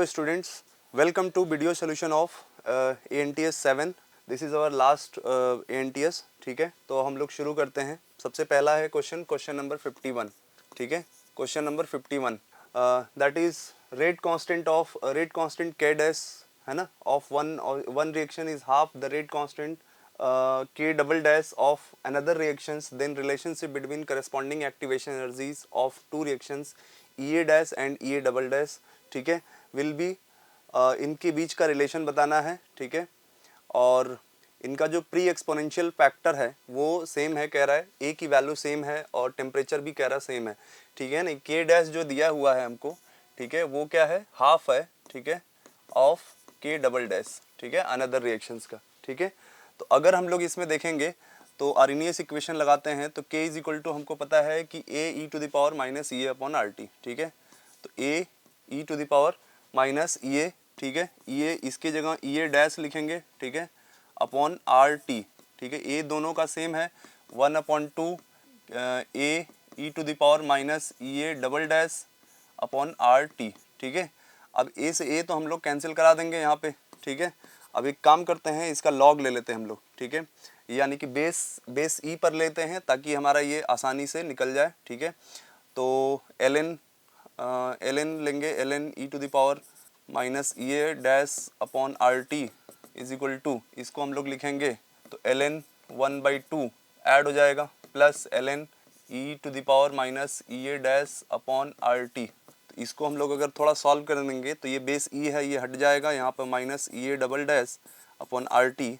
Hello students, welcome to video solution of ANTS 7. This is our last ANTS. ठीक है, तो हम लोग शुरू करते हैं. सबसे पहला है क्वेश्चन नंबर 51. ठीक है, question number 51 that is rate constant K dash है ना of one reaction is half the rate constant K double dash of another reactions, then relationship between corresponding activation energies of two reactions EA dash and EA double dash. ठीक है, will be इनके बीच का relation बताना है. ठीक है, और इनका जो प्री एक्सपोनेंशियल फैक्टर है वो सेम है, कह रहा है ए की वैल्यू सेम है और टेम्परेचर भी कह रहा सेम है. ठीक है, नहीं के डैश जो दिया हुआ है हमको, ठीक है, वो क्या है, हाफ है. ठीक है, ऑफ के डबल डैश. ठीक है, अनदर रिएक्शंस का. ठीक है, तो अगर हम लोग इसमें देखेंगे तो आर्हेनियस इक्वेशन लगाते हैं तो k इज इक्वल टू हमको पता है कि a e to the power minus E upon R T. ठीक है, तो a e to the power minus E A. ठीक है, ई ए इसके जगह ई ए डैश लिखेंगे. ठीक है, अपॉन आर टी. ठीक है, ए दोनों का सेम है 1/2 A E to the power minus E A double dash upon R T. ठीक है, अब ए से ए तो हम लोग कैंसिल करा देंगे यहाँ पे. ठीक है, अब एक काम करते हैं, इसका लॉग ले लेते हैं हम लोग. ठीक है, यानी कि बेस ई पर लेते हैं ताकि हमारा ये आसानी से निकल जाए. ठीक है, तो एल एन लेंगे, L N E to the power minus E A dash upon R T is equal to, इसको हम लोग लिखेंगे तो एल एन 1/2 ऐड हो जाएगा plus L N E to the power minus E A dash upon R T. तो इसको हम लोग अगर थोड़ा सॉल्व कर देंगे तो ये बेस ई है, ये हट जाएगा, यहाँ पर minus E A double dash upon R T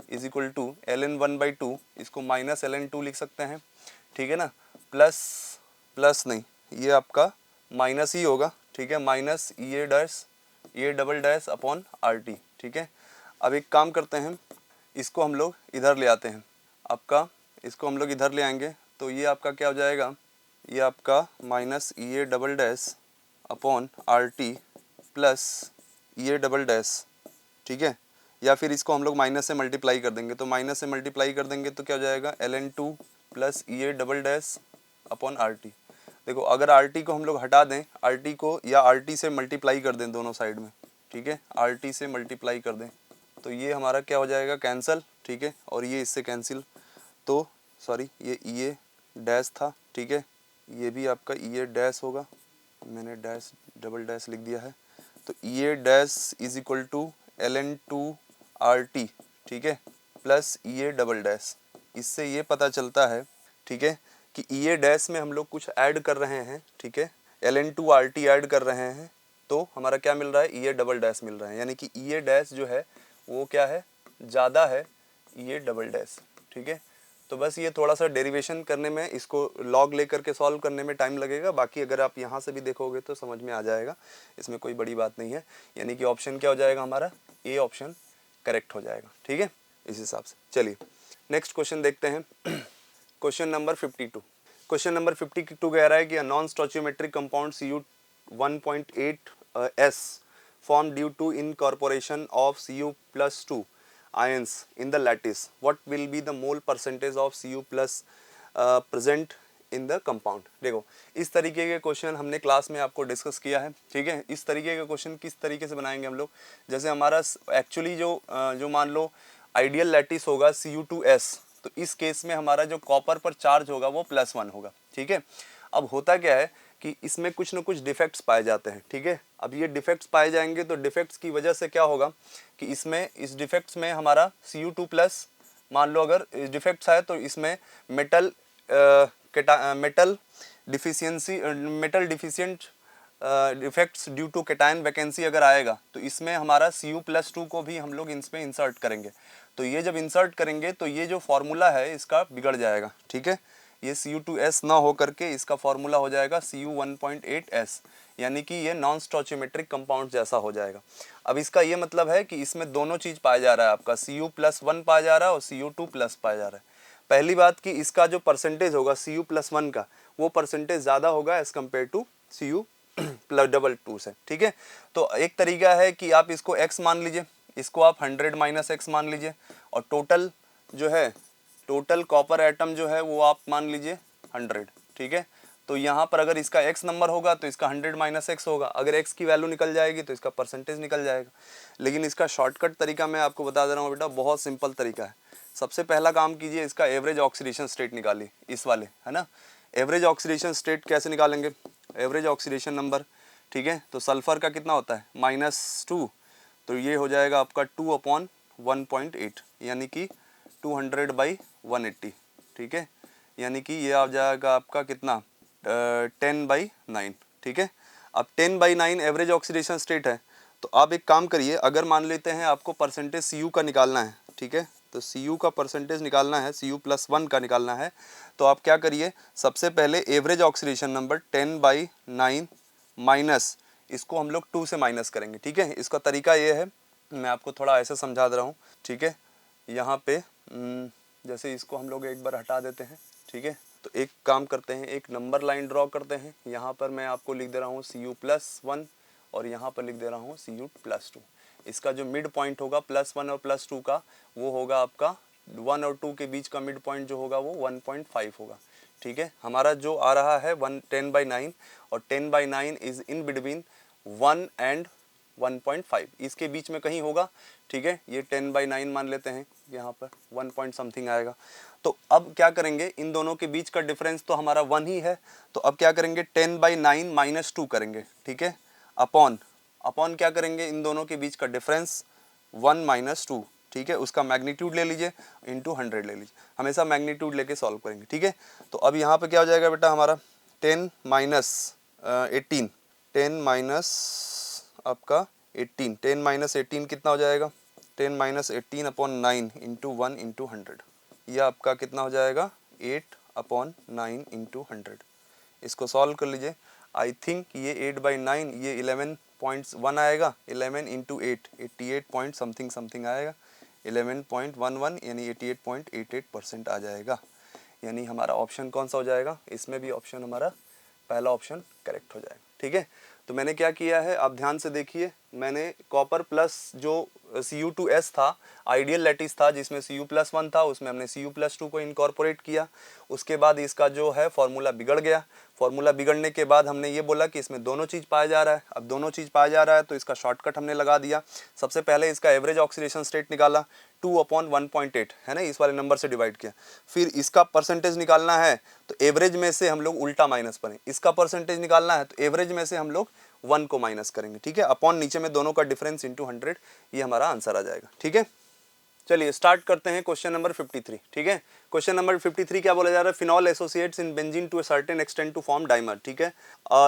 is equal to L N 1/2, इसको माइनस एल एन 2 लिख सकते हैं. ठीक है ना, प्लस नहीं, ये आपका माइनस ही होगा. ठीक है, minus E A double dash upon R T. ठीक है, अब एक काम करते हैं, इसको हम लोग इधर ले आते हैं. आपका इसको हम लोग इधर ले आएंगे तो ये आपका क्या हो जाएगा, ये आपका minus E A double dash upon R T plus E A double dash. ठीक है, या फिर इसको हम लोग माइनस से मल्टीप्लाई कर देंगे, तो माइनस से मल्टीप्लाई कर देंगे तो क्या हो जाएगा, L N 2 plus E A double dash upon R T. देखो अगर आर टी को हम लोग हटा दें, आर टी को या आर टी से मल्टीप्लाई कर दें दोनों साइड में. ठीक है, आर टी से मल्टीप्लाई कर दें तो ये हमारा क्या हो जाएगा, कैंसल. ठीक है, और ये इससे कैंसिल, तो सॉरी ये ई ए डैश था. ठीक है, ये भी आपका ई ए डैश होगा, मैंने डैश डबल डैश लिख दिया है. तो E A dash is equal to L N 2 R T. ठीक है, plus E A double dash. इससे ये पता चलता है, ठीक है, कि ई ए डैश में हम लोग कुछ ऐड कर रहे हैं. ठीक है, L N 2 R T add कर रहे हैं तो हमारा क्या मिल रहा है, ई ए डबल डैश मिल रहा है. यानी कि ई ए डैश जो है वो क्या है, ज़्यादा है ई ए डबल डैश. ठीक है, तो बस ये थोड़ा सा डेरिवेशन करने में, इसको लॉग लेकर के सॉल्व करने में टाइम लगेगा. बाकी अगर आप यहाँ से भी देखोगे तो समझ में आ जाएगा, इसमें कोई बड़ी बात नहीं है. यानी कि ऑप्शन क्या हो जाएगा हमारा, ए ऑप्शन करेक्ट हो जाएगा. ठीक है, इस हिसाब से. चलिए नेक्स्ट क्वेश्चन देखते हैं. Question number 52. क्वेश्चन नंबर 52 कह रहा है कि non स्टोचियोमेट्रिक compound Cu 1.8 S formed due to incorporation of Cu+2 ions in the lattice. What will be the mole percentage of Cu plus present in the compound? देखो इस तरीके के question हमने class में आपको डिस्कस किया है. ठीक है, इस तरीके के क्वेश्चन किस तरीके से बनाएंगे हम लोग, जैसे हमारा एक्चुअली जो मान लो आइडियल लैटिस होगा Cu2S, तो इस केस में हमारा जो कॉपर पर चार्ज होगा वो +1 होगा. ठीक है, अब होता क्या है कि इसमें कुछ न कुछ डिफेक्ट्स पाए जाते हैं. ठीक है, अब ये डिफेक्ट्स पाए जाएंगे तो डिफेक्ट्स की वजह से क्या होगा कि इसमें इस डिफेक्ट्स में हमारा Cu2+, मान लो अगर डिफेक्ट्स आए तो इसमें metal deficient defects due to cation vacancy अगर आएगा तो इसमें हमारा Cu+2 को भी हम लोग इसमें इंसर्ट करेंगे. तो ये जब इंसर्ट करेंगे तो ये जो फॉर्मूला है इसका बिगड़ जाएगा. ठीक है, ये Cu2S ना हो करके इसका फॉर्मूला हो जाएगा Cu 1.8S, यानी कि ये नॉन स्टोचियोमेट्रिक कंपाउंड जैसा हो जाएगा. अब इसका ये मतलब है कि इसमें दोनों चीज़ पाया जा रहा है, आपका Cu+1 पाया जा रहा है और Cu2+ पाया जा रहा है. पहली बात कि इसका जो परसेंटेज होगा Cu+1 का, वो परसेंटेज ज़्यादा होगा एज़ कम्पेयर टू Cu+2 से. ठीक है, तो एक तरीका है कि आप इसको x मान लीजिए, इसको आप 100 - x मान लीजिए, और टोटल जो है, टोटल कॉपर एटम जो है वो आप मान लीजिए 100. ठीक है, तो यहाँ पर अगर इसका x नंबर होगा तो इसका 100 माइनस एक्स होगा, अगर x की वैल्यू निकल जाएगी तो इसका परसेंटेज निकल जाएगा। लेकिन इसका शॉर्टकट तरीका मैं आपको बता दे रहा हूँ बेटा, बहुत सिंपल तरीका है। सबसे पहला काम कीजिए, इसका एवरेज ऑक्सीडेशन स्टेट निकालिए, इस वाले है ना। एवरेज ऑक्सीडेशन स्टेट कैसे निकालेंगे, एवरेज ऑक्सीडेशन नंबर, ठीक है। तो सल्फर का कितना होता है -2, तो ये हो जाएगा आपका 2/1.8 यानी कि 200/180, ठीक है। यानी कि ये आ जाएगा आपका कितना 10/9, ठीक है। अब 10/9 एवरेज ऑक्सीडेशन स्टेट है। तो आप एक काम करिए, अगर मान लेते हैं आपको परसेंटेज Cu का निकालना है, ठीक है, तो Cu का परसेंटेज निकालना है, Cu+1 का निकालना है, तो आप क्या करिए, सबसे पहले एवरेज ऑक्सीडेशन नंबर 10/9 माइनस, इसको हम लोग 2 से माइनस करेंगे, ठीक है। इसका तरीका ये है, मैं आपको थोड़ा ऐसे समझा दे रहा हूँ, ठीक है। यहाँ पे जैसे इसको हम लोग एक बार हटा देते हैं, ठीक है। तो एक काम करते हैं, एक नंबर लाइन ड्रॉ करते हैं। यहाँ पर मैं आपको लिख दे रहा हूँ Cu+1 और यहाँ पर लिख दे रहा हूँ Cu+2। इसका जो मिड पॉइंट होगा +1 और +2 का, वो होगा आपका 1 और 2 के बीच का मिड पॉइंट जो होगा वो 1.5 होगा, ठीक है। हमारा जो आ रहा है 10/9 और 10/9 इज इन बिटवीन 1 एंड 1.5, इसके बीच में कहीं होगा, ठीक है। ये 10/9 मान लेते हैं, यहाँ पर 1 पॉइंट समथिंग आएगा। तो अब क्या करेंगे, इन दोनों के बीच का डिफरेंस तो हमारा 1 ही है, तो अब क्या करेंगे 10/9 -2 करेंगे, ठीक है। अपॉन क्या करेंगे, इन दोनों के बीच का डिफरेंस 1 - 2, ठीक है, उसका मैग्नीट्यूड ले लीजिए इंटू 100 ले लीजिए, हमेशा मैग्नीट्यूड लेके सॉल्व करेंगे, ठीक है। तो अब यहाँ पे क्या हो जाएगा बेटा हमारा 10 - 18, 10 माइनस आपका 18, 10 - 18 कितना हो जाएगा, 10 - 18/9 इंटू 1 इंटू 100, यह आपका कितना हो जाएगा 8/9 इंटू 100। इसको सॉल्व कर लीजिए, आई थिंक ये 8/9 ये 11.1 आएगा, 11 इंटू 8 88 पॉइंट समथिंग आएगा, 11.11 यानी 88.88% आ जाएगा। यानी हमारा ऑप्शन कौन सा हो जाएगा, इसमें भी ऑप्शन हमारा पहला ऑप्शन करेक्ट हो जाएगा, ठीक है। तो मैंने क्या किया है, आप ध्यान से देखिए, मैंने कॉपर प्लस जो Cu2S था, आइडियल लैटिस था जिसमें Cu+1 था, उसमें हमने Cu+2 को इनकॉर्पोरेट किया। उसके बाद इसका जो है फॉर्मूला बिगड़ गया। फॉर्मूला बिगड़ने के बाद हमने ये बोला कि इसमें दोनों चीज़ पाया जा रहा है। अब दोनों चीज़ पाया जा रहा है तो इसका शॉर्टकट हमने लगा दिया। सबसे पहले इसका एवरेज ऑक्सीडेशन स्टेट निकाला, 2/1.8 है ना, इस वाले नंबर से डिवाइड किया। फिर इसका परसेंटेज निकालना है तो एवरेज में से हम लोग उल्टा माइनस करें, इसका परसेंटेज निकालना है तो एवरेज में से हम लोग 1 को माइनस करेंगे, ठीक है। अपॉन नीचे में दोनों का डिफरेंस इंटू 100, ये हमारा आंसर आ जाएगा, ठीक है। चलिए स्टार्ट करते हैं क्वेश्चन नंबर 53, ठीक है। क्वेश्चन नंबर 53 क्या बोला जा रहा है, phenol associates in benzene to a certain extent to form dimer, ठीक है।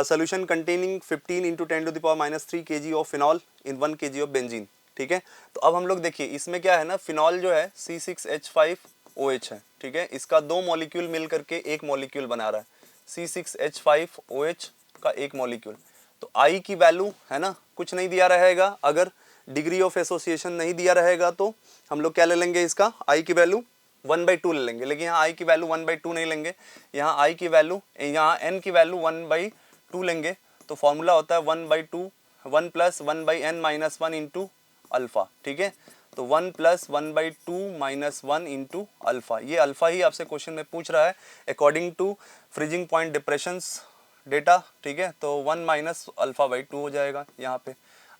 Solution containing 15 × 10⁻³ kg of phenol in 1 kg of benzene, ठीक है। तो अब हम लोग देखिए इसमें क्या है ना, फिनॉल जो है C6H5OH है, ठीक है। इसका 2 मॉलिक्यूल मिल करके एक मॉलिक्यूल बना रहा है, C6H5OH का एक मॉलिक्यूल। तो I की वैल्यू है ना, कुछ नहीं दिया रहेगा, अगर डिग्री ऑफ एसोसिएशन नहीं दिया रहेगा तो हम लोग क्या ले लेंगे, इसका I की वैल्यू 1/2 ले लेंगे। लेकिन यहाँ I की वैल्यू 1/2 नहीं लेंगे, यहाँ I की वैल्यू, यहाँ N की वैल्यू 1/2 लेंगे। तो फॉर्मूला होता है 1/2 1 + 1/n - 1 इंटू अल्फ़ा, ठीक है। तो 1 + 1/2 - 1 इंटू अल्फ़ा, ये अल्फ़ा ही आपसे क्वेश्चन में पूछ रहा है according to freezing point depressions data, ठीक है। तो 1 - अल्फ़ा/2 हो जाएगा यहाँ पे।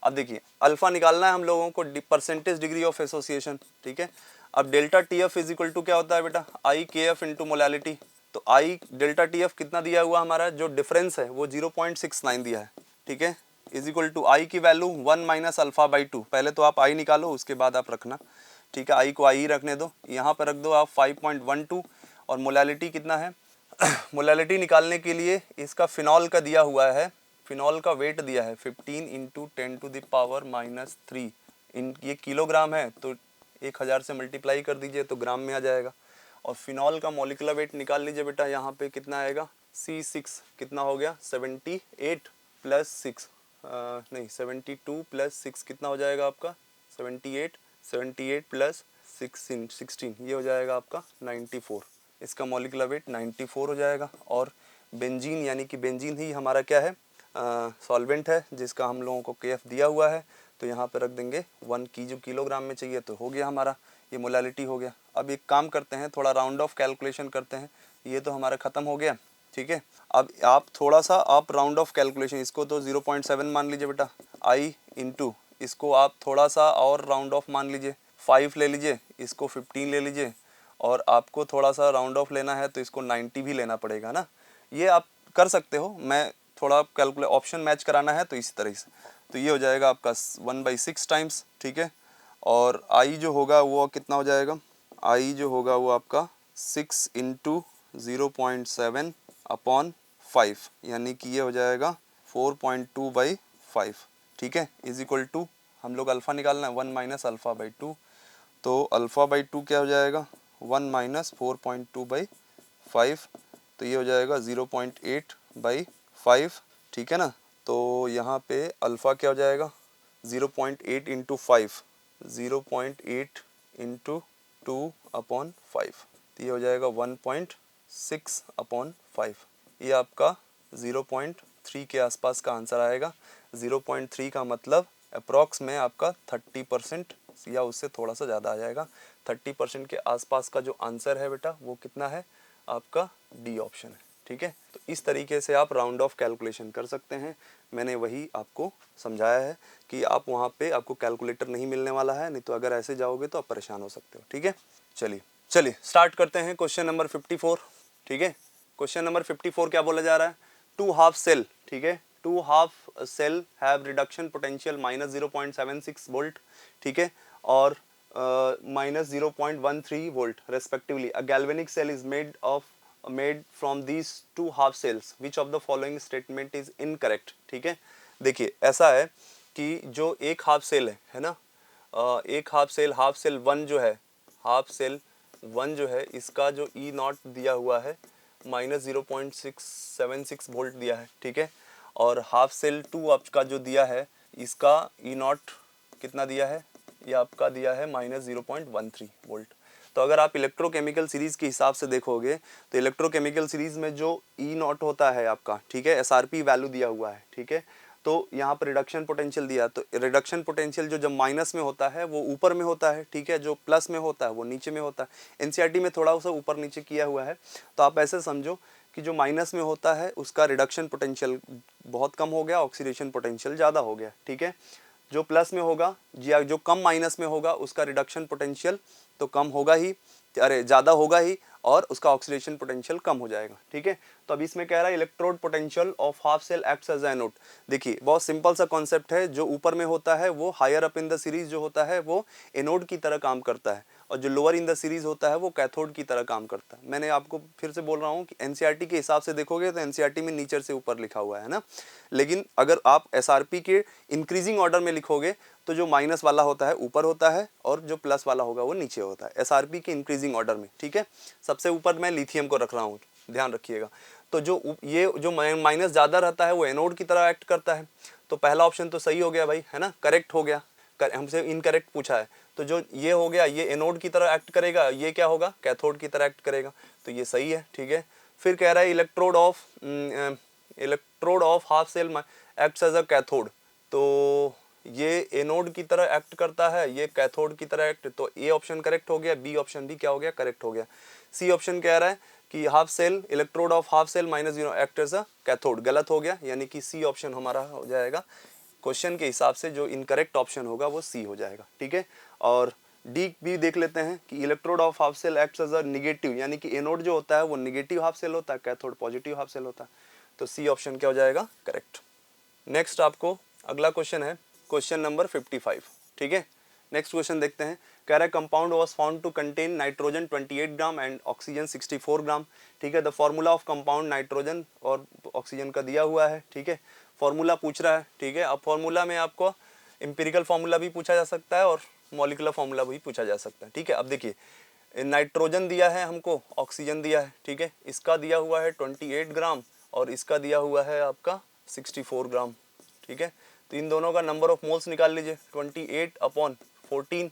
अब देखिए अल्फ़ा निकालना है हम लोगों को, परसेंटेज डिग्री ऑफ एसोसिएशन, ठीक है। अब डेल्टा TF इक्वल टू क्या होता है बेटा, IKF इंटू मोलालिटी। तो I डेल्टा TF कितना दिया हुआ हमारा, जो डिफरेंस है वो 0.69 दिया है, ठीक है, इज इक्वल टू I की वैल्यू 1 - अल्फ़ा/2। पहले तो आप I निकालो, उसके बाद आप रखना, ठीक है। I को I ही रखने दो, यहाँ पर रख दो आप 5.12 और मोलालिटी कितना है मोलालिटी निकालने के लिए इसका फिनॉल का दिया हुआ है, फिनॉल का वेट दिया है 15 × 10⁻³ इन, ये किलोग्राम है तो 1000 से मल्टीप्लाई कर दीजिए तो ग्राम में आ जाएगा। और फिनॉल का मॉलिक्यूलर वेट निकाल लीजिए बेटा, यहाँ पे कितना आएगा, C6 कितना हो गया 78 + 6 नहीं 72 + 6 कितना हो जाएगा आपका 78 + 16 ये हो जाएगा आपका 94, इसका मॉलिक्यूलर वेट 94 हो जाएगा। और बेंजीन यानी कि बेंजीन ही हमारा क्या है, सॉल्वेंट है जिसका हम लोगों को KF दिया हुआ है, तो यहाँ पे रख देंगे 1 किलोग्राम में चाहिए, तो हो गया हमारा, ये मोलालिटी हो गया। अब एक काम करते हैं, थोड़ा राउंड ऑफ कैलकुलेशन करते हैं, ये तो हमारा ख़त्म हो गया। ठीक है। अब आप थोड़ा सा आप राउंड ऑफ कैलकुलेशन, इसको तो 0.7 मान लीजिए बेटा, आई इंटू इसको आप थोड़ा सा और राउंड ऑफ मान लीजिए 5 ले लीजिए, इसको 15 ले लीजिए, और आपको थोड़ा सा राउंड ऑफ लेना है तो इसको 90 भी लेना पड़ेगा ना। ये आप कर सकते हो, मैं थोड़ा कैलकुलेट ऑप्शन मैच कराना है तो इसी तरह से, तो ये हो जाएगा आपका 1/6 टाइम्स, ठीक है। और आई जो होगा वो कितना हो जाएगा, आई जो होगा वो आपका 6 इंटू 0.7 अपॉन 5, यानी कि ये हो जाएगा 4.2/5, ठीक है, इज इक्वल टू, हम लोग अल्फ़ा निकालना है 1 माइनस अल्फ़ा बाई 2, तो अल्फ़ा बाई 2 क्या हो जाएगा 1 माइनस 4.2/5, तो ये हो जाएगा 0.8/5, ठीक है ना। तो यहाँ पे अल्फ़ा क्या हो जाएगा 0.8 इंटू 5, 0.8 इंटू 2 अपॉन 5, तो ये हो जाएगा 1.6 अपॉन 5, ये आपका 0.3 के आसपास का आंसर आएगा। 0.3 का मतलब अप्रॉक्स में आपका 30% या उससे थोड़ा सा ज़्यादा आ जाएगा। 30% के आसपास का जो आंसर है बेटा वो कितना है, आपका डी ऑप्शन है, ठीक है। तो इस तरीके से आप राउंड ऑफ कैलकुलेशन कर सकते हैं। मैंने वही आपको समझाया है कि आप वहाँ पे आपको कैलकुलेटर नहीं मिलने वाला है, नहीं तो अगर ऐसे जाओगे तो आप परेशान हो सकते हो, ठीक है। चलिए स्टार्ट करते हैं क्वेश्चन नंबर 54, ठीक है। क्वेश्चन नंबर 54 क्या बोला जा रहा है, टू हाफ सेल, ठीक है, two half cell have reduction potential minus 0.76 volt, ठीक है, और minus 0.13 volt respectively. A galvanic cell is made from these two half cells, which of the following statement is incorrect, ठीक है। देखिए ऐसा है कि जो एक हाफ सेल है ना, एक हाफ सेल वन जो है, हाफ सेल वन जो है, इसका जो ई नॉट दिया हुआ है माइनस 0.676 वोल्ट दिया है, ठीक है। और हाफ सेल टू आपका जो दिया है, इसका ई नॉट कितना दिया है, ये आपका दिया है माइनस 0.13 वोल्ट। तो अगर आप इलेक्ट्रोकेमिकल सीरीज के हिसाब से देखोगे तो इलेक्ट्रोकेमिकल सीरीज में जो ई नॉट होता है आपका, ठीक है, एसआरपी वैल्यू दिया हुआ है, ठीक है, तो यहाँ पर रिडक्शन पोटेंशियल दिया, तो रिडक्शन पोटेंशियल जो जब माइनस में होता है वो ऊपर में होता है, ठीक है, जो प्लस में होता है वो नीचे में होता है। एनसीईआरटी में थोड़ा सा ऊपर नीचे किया हुआ है, तो आप ऐसे समझो कि जो माइनस में होता है उसका रिडक्शन पोटेंशियल बहुत कम हो गया, ऑक्सीडेशन पोटेंशियल ज़्यादा हो गया, ठीक है। जो प्लस में होगा या जो कम माइनस में होगा उसका रिडक्शन पोटेंशियल तो कम होगा ही, अरे ज़्यादा होगा ही, और उसका ऑक्सीडेशन पोटेंशियल कम हो जाएगा, ठीक है। तो अब इसमें कह रहा है electrode potential of half cell acts as anode. देखिए बहुत सिंपल सा कॉन्सेप्ट है, जो ऊपर में होता है वो higher up in the series जो होता है वो एनोड की तरह काम करता है, और जो लोअर इन द सीरीज होता है वो कैथोड की तरह काम करता है। मैंने आपको फिर से बोल रहा हूँ कि एनसीईआरटी के हिसाब से देखोगे तो एनसीईआरटी में नीचे से ऊपर लिखा हुआ है ना, लेकिन अगर आप एसआरपी के इंक्रीजिंग ऑर्डर में लिखोगे तो जो माइनस वाला होता है ऊपर होता है और जो प्लस वाला होगा वो नीचे होता है, एसआरपी के इंक्रीजिंग ऑर्डर में, ठीक है। सबसे ऊपर मैं लिथियम को रख रहा हूँ, ध्यान रखिएगा। तो ये जो माइनस ज़्यादा रहता है वो एनोड की तरह एक्ट करता है। तो पहला ऑप्शन तो सही हो गया भाई, है ना, करेक्ट हो गया। हमसे इनकरेक्ट पूछा है, तो जो ये हो गया ये एनोड की तरह एक्ट करेगा, ये क्या होगा, कैथोड की तरह एक्ट करेगा, तो ये सही है, ठीक है। फिर कह रहा है electrode of half cell acts as a cathode, तो ये एनोड की तरह एक्ट करता है, ये कैथोड की तरह एक्ट, तो ए ऑप्शन करेक्ट हो गया, बी ऑप्शन भी क्या हो गया, करेक्ट हो गया। सी ऑप्शन कह रहा है कि half cell electrode of half cell minus act as a cathode, गलत हो गया, यानी कि सी ऑप्शन हमारा हो जाएगा। क्वेश्चन के हिसाब से जो इनकरेक्ट ऑप्शन होगा वो सी हो जाएगा, ठीक है। और डी भी देख लेते हैं कि electrode of half cell acts as a negative, यानी कि एनोड जो होता है वो निगेटिव हाफ सेल होता है, कैथोड पॉजिटिव हाफ सेल होता है, तो सी ऑप्शन क्या हो जाएगा, करेक्ट। नेक्स्ट आपको अगला क्वेश्चन है क्वेश्चन नंबर 55, ठीक है। नेक्स्ट क्वेश्चन देखते हैं, कह रहा है compound was found to contain nitrogen 28 gram and oxygen 64 gram, ठीक है। The formula of compound nitrogen और ऑक्सीजन का दिया हुआ है, ठीक है। फॉर्मूला पूछ रहा है, ठीक है। अब फॉर्मूला में आपको एम्पिरिकल फार्मूला भी पूछा जा सकता है और मॉलिकुलर फार्मूला भी पूछा जा सकता है, ठीक है। अब देखिए नाइट्रोजन दिया है हमको, ऑक्सीजन दिया है, ठीक है, इसका दिया हुआ है 28 ग्राम और इसका दिया हुआ है आपका 64 ग्राम, ठीक है। तो इन दोनों का नंबर ऑफ मोल्स निकाल लीजिए, 28/14,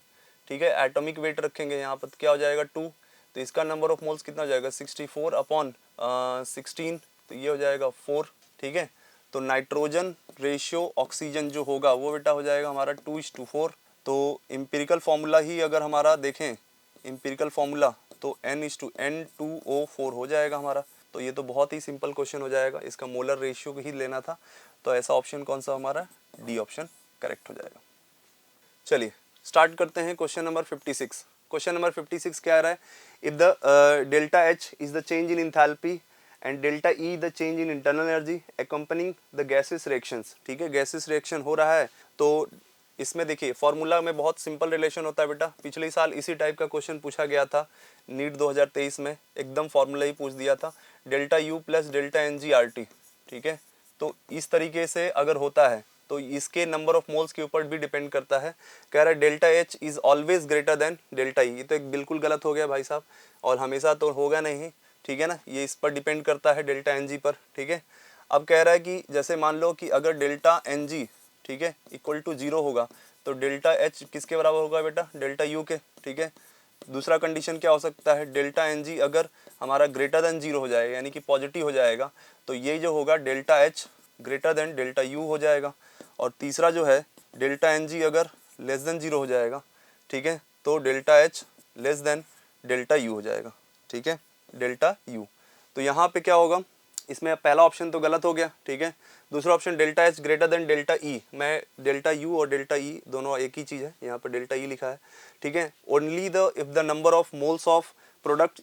ठीक है। एटॉमिक वेट रखेंगे यहाँ पर क्या हो जाएगा 2, तो इसका नंबर ऑफ मोल्स कितना हो जाएगा 64/16, तो ये हो जाएगा 4, ठीक है। तो नाइट्रोजन रेशियो ऑक्सीजन जो होगा वो बेटा हो जाएगा हमारा 2:4। तो एम्पिरिकल फार्मूला ही अगर हमारा देखें, एम्पिरिकल फार्मूला तो N/N2O4 हो जाएगा हमारा। तो ये तो बहुत ही सिंपल क्वेश्चन हो जाएगा, इसका मोलर रेशियो ही लेना था, तो ऐसा ऑप्शन कौन सा हमारा, डी ऑप्शन करेक्ट हो जाएगा। चलिए स्टार्ट करते हैं क्वेश्चन नंबर 56। क्वेश्चन नंबर 56 क्या आ रहा है, if the delta H is the change in enthalpy and delta E the change in internal energy accompanying the gases reactions. ठीक है, गैसेस रिएक्शन हो रहा है, तो इसमें देखिए फॉर्मूला में बहुत सिंपल रिलेशन होता है बेटा। पिछले साल इसी टाइप का क्वेश्चन पूछा गया था नीट 2023 में, एकदम फॉर्मूला ही पूछ दिया था, delta U plus delta N G R T. ठीक है, तो इस तरीके से अगर होता है तो इसके नंबर ऑफ मोल्स के ऊपर भी डिपेंड करता है। कह रहा है delta H is always greater than delta E, ये तो एक बिल्कुल गलत हो गया भाई साहब, और हमेशा तो होगा नहीं। ठीक है ना, ये इस पर डिपेंड करता है डेल्टा एन जी पर। ठीक है, अब कह रहा है कि जैसे मान लो कि अगर डेल्टा एन जी, ठीक है, इक्वल टू 0 होगा तो डेल्टा एच किसके बराबर होगा बेटा, डेल्टा यू के। ठीक है, दूसरा कंडीशन क्या हो सकता है, डेल्टा एन जी अगर हमारा ग्रेटर देन 0 हो जाएगा, यानी कि पॉजिटिव हो जाएगा, तो ये जो होगा delta H greater than delta U हो जाएगा। और तीसरा जो है डेल्टा एन जी अगर लेस देन 0 हो जाएगा, ठीक है, तो delta H less than delta U हो जाएगा। ठीक है, डेल्टा यू, तो यहाँ पे क्या होगा, इसमें पहला ऑप्शन तो गलत हो गया। ठीक है, दूसरा option delta H greater than delta E, मैं डेल्टा यू और डेल्टा ई दोनों एक ही चीज़ है, यहाँ पर डेल्टा ई लिखा है। ठीक है, only the if the number of moles of product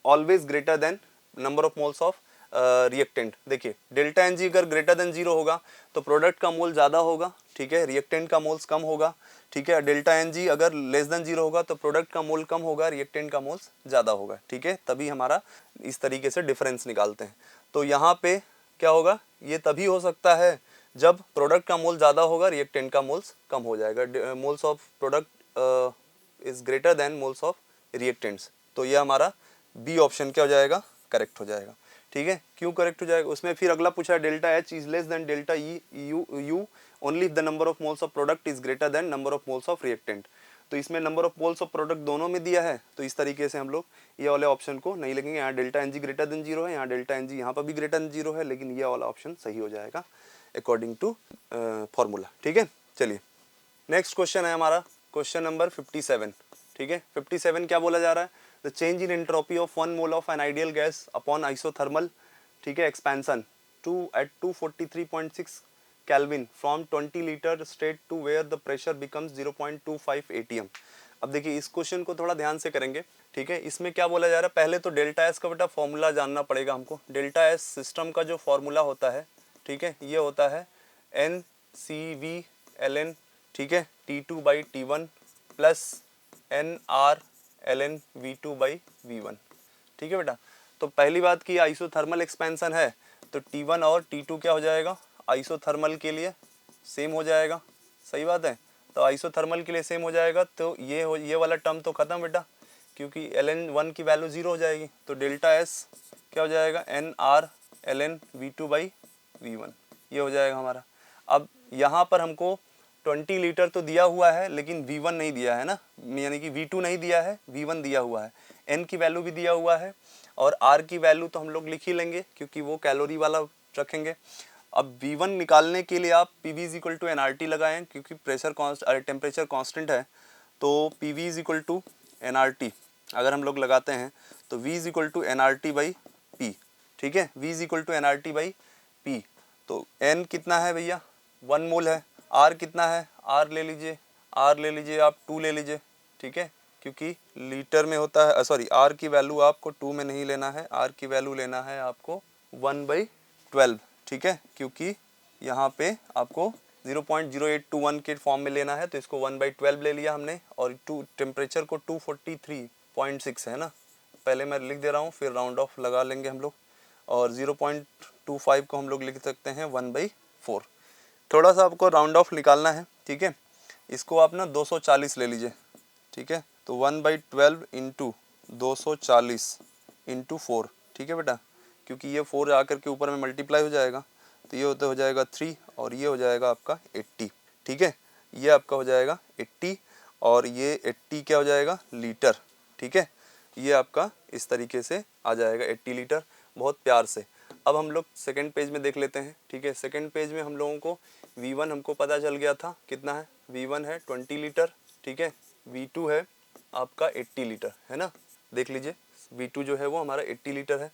always greater than number of moles of reactant. देखिए डेल्टा एन जी अगर ग्रेटर देन 0 होगा तो प्रोडक्ट का मोल ज़्यादा होगा, ठीक है, रिएक्टेंट का मोल्स कम होगा। ठीक है, डेल्टा एन जी अगर लेस देन 0 होगा तो प्रोडक्ट का मोल कम होगा, रिएक्टेंट का मोल्स ज़्यादा होगा। ठीक है, तभी हमारा इस तरीके से डिफरेंस निकालते हैं। तो यहाँ पे क्या होगा, ये तभी हो सकता है जब प्रोडक्ट का मोल ज़्यादा होगा, रिएक्टेंट का मोल्स कम हो जाएगा, moles of product is greater than moles of reactants. तो ये हमारा बी ऑप्शन क्या हो जाएगा, करेक्ट हो जाएगा। ठीक है, क्यों करेक्ट हो जाएगा, उसमें फिर अगला पूछा है delta H is less than delta E U only if the number of moles of product is greater than number of moles of reactant. तो इसमें number of moles of product दोनों में दिया है, तो इस तरीके से हम लोग ये वाले ऑप्शन को नहीं लिखेंगे। यहाँ delta N G greater than 0 है, यहाँ डेल्टा एन जी यहाँ पर भी ग्रेटर देन 0 है, लेकिन ये वाला ऑप्शन सही हो जाएगा अकॉर्डिंग टू फॉर्मूला। ठीक है, चलिए नेक्स्ट क्वेश्चन है हमारा क्वेश्चन नंबर 57। ठीक है, 57 क्या बोला जा रहा है, the change in entropy of 1 mole of an ideal gas upon isothermal, ठीक है, expansion at 243.6 Kelvin from 20 litre state to where the pressure becomes 0.25 atm। अब देखिए इस क्वेश्चन को थोड़ा ध्यान से करेंगे। ठीक है, इसमें क्या बोला जा रहा है, पहले तो डेल्टा एस का बेटा फॉर्मूला जानना पड़ेगा हमको। डेल्टा एस सिस्टम का जो फॉर्मूला होता है, ठीक है, ये होता है N C V L N, ठीक है, T2 by T1 plus N R L N V2 by V1। ठीक है बेटा, तो पहली बात की आइसोथर्मल एक्सपेंशन है तो T1 और T2 क्या हो जाएगा, आइसोथर्मल के लिए सेम हो जाएगा। सही बात है, तो आइसोथर्मल के लिए सेम हो जाएगा, तो ये वाला टर्म तो खत्म बेटा, क्योंकि ln1 की वैल्यू 0 हो जाएगी। तो डेल्टा एस क्या हो जाएगा, N R L N V2 by V1, ये हो जाएगा हमारा। अब यहाँ पर हमको 20 लीटर तो दिया हुआ है लेकिन V1 नहीं दिया है ना, यानी कि V2 नहीं दिया है, V1 दिया हुआ है, N की वैल्यू भी दिया हुआ है, और R की वैल्यू तो हम लोग लिख ही लेंगे क्योंकि वो कैलोरी वाला रखेंगे। अब V1 निकालने के लिए आप PV is equal to NRT लगाएं, क्योंकि टेम्परेचर कांस्टेंट है, तो PV is equal to NRT अगर हम लोग लगाते हैं तो V is equal to NRT by P। ठीक है, V is equal to NRT by P, तो N कितना है भैया, 1 मोल है। R कितना है, R ले लीजिए, R ले लीजिए आप 2 ले लीजिए। ठीक है, क्योंकि लीटर में होता है, सॉरी R की वैल्यू आपको 2 में नहीं लेना है, R की वैल्यू लेना है आपको 1/12। ठीक है, क्योंकि यहाँ पे आपको 0.0821 के फॉर्म में लेना है, तो इसको 1/12 ले लिया हमने, और टेम्परेचर को 243.6 है ना, पहले मैं लिख दे रहा हूँ फिर राउंड ऑफ लगा लेंगे हम लोग, और 0.25 को हम लोग लिख सकते हैं 1/4। थोड़ा सा आपको राउंड ऑफ निकालना है। ठीक है, इसको आप ना 240 ले लीजिए। ठीक है, तो 1/12 इंटू 240 इंटू 4। ठीक है बेटा, क्योंकि ये 4 आकर के ऊपर में मल्टीप्लाई हो जाएगा, तो ये हो जाएगा 3 और ये हो जाएगा आपका 80। ठीक है, ये आपका हो जाएगा 80 और ये 80 क्या हो जाएगा, लीटर। ठीक है, ये आपका इस तरीके से आ जाएगा 80 लीटर, बहुत प्यार से। अब हम लोग सेकंड पेज में देख लेते हैं। ठीक है, सेकंड पेज में हम लोगों को V1 हमको पता चल गया था कितना है, V1 है 20 लीटर। ठीक है, V2 है आपका 80 लीटर, है ना, देख लीजिए V2 जो है वो हमारा 80 लीटर है।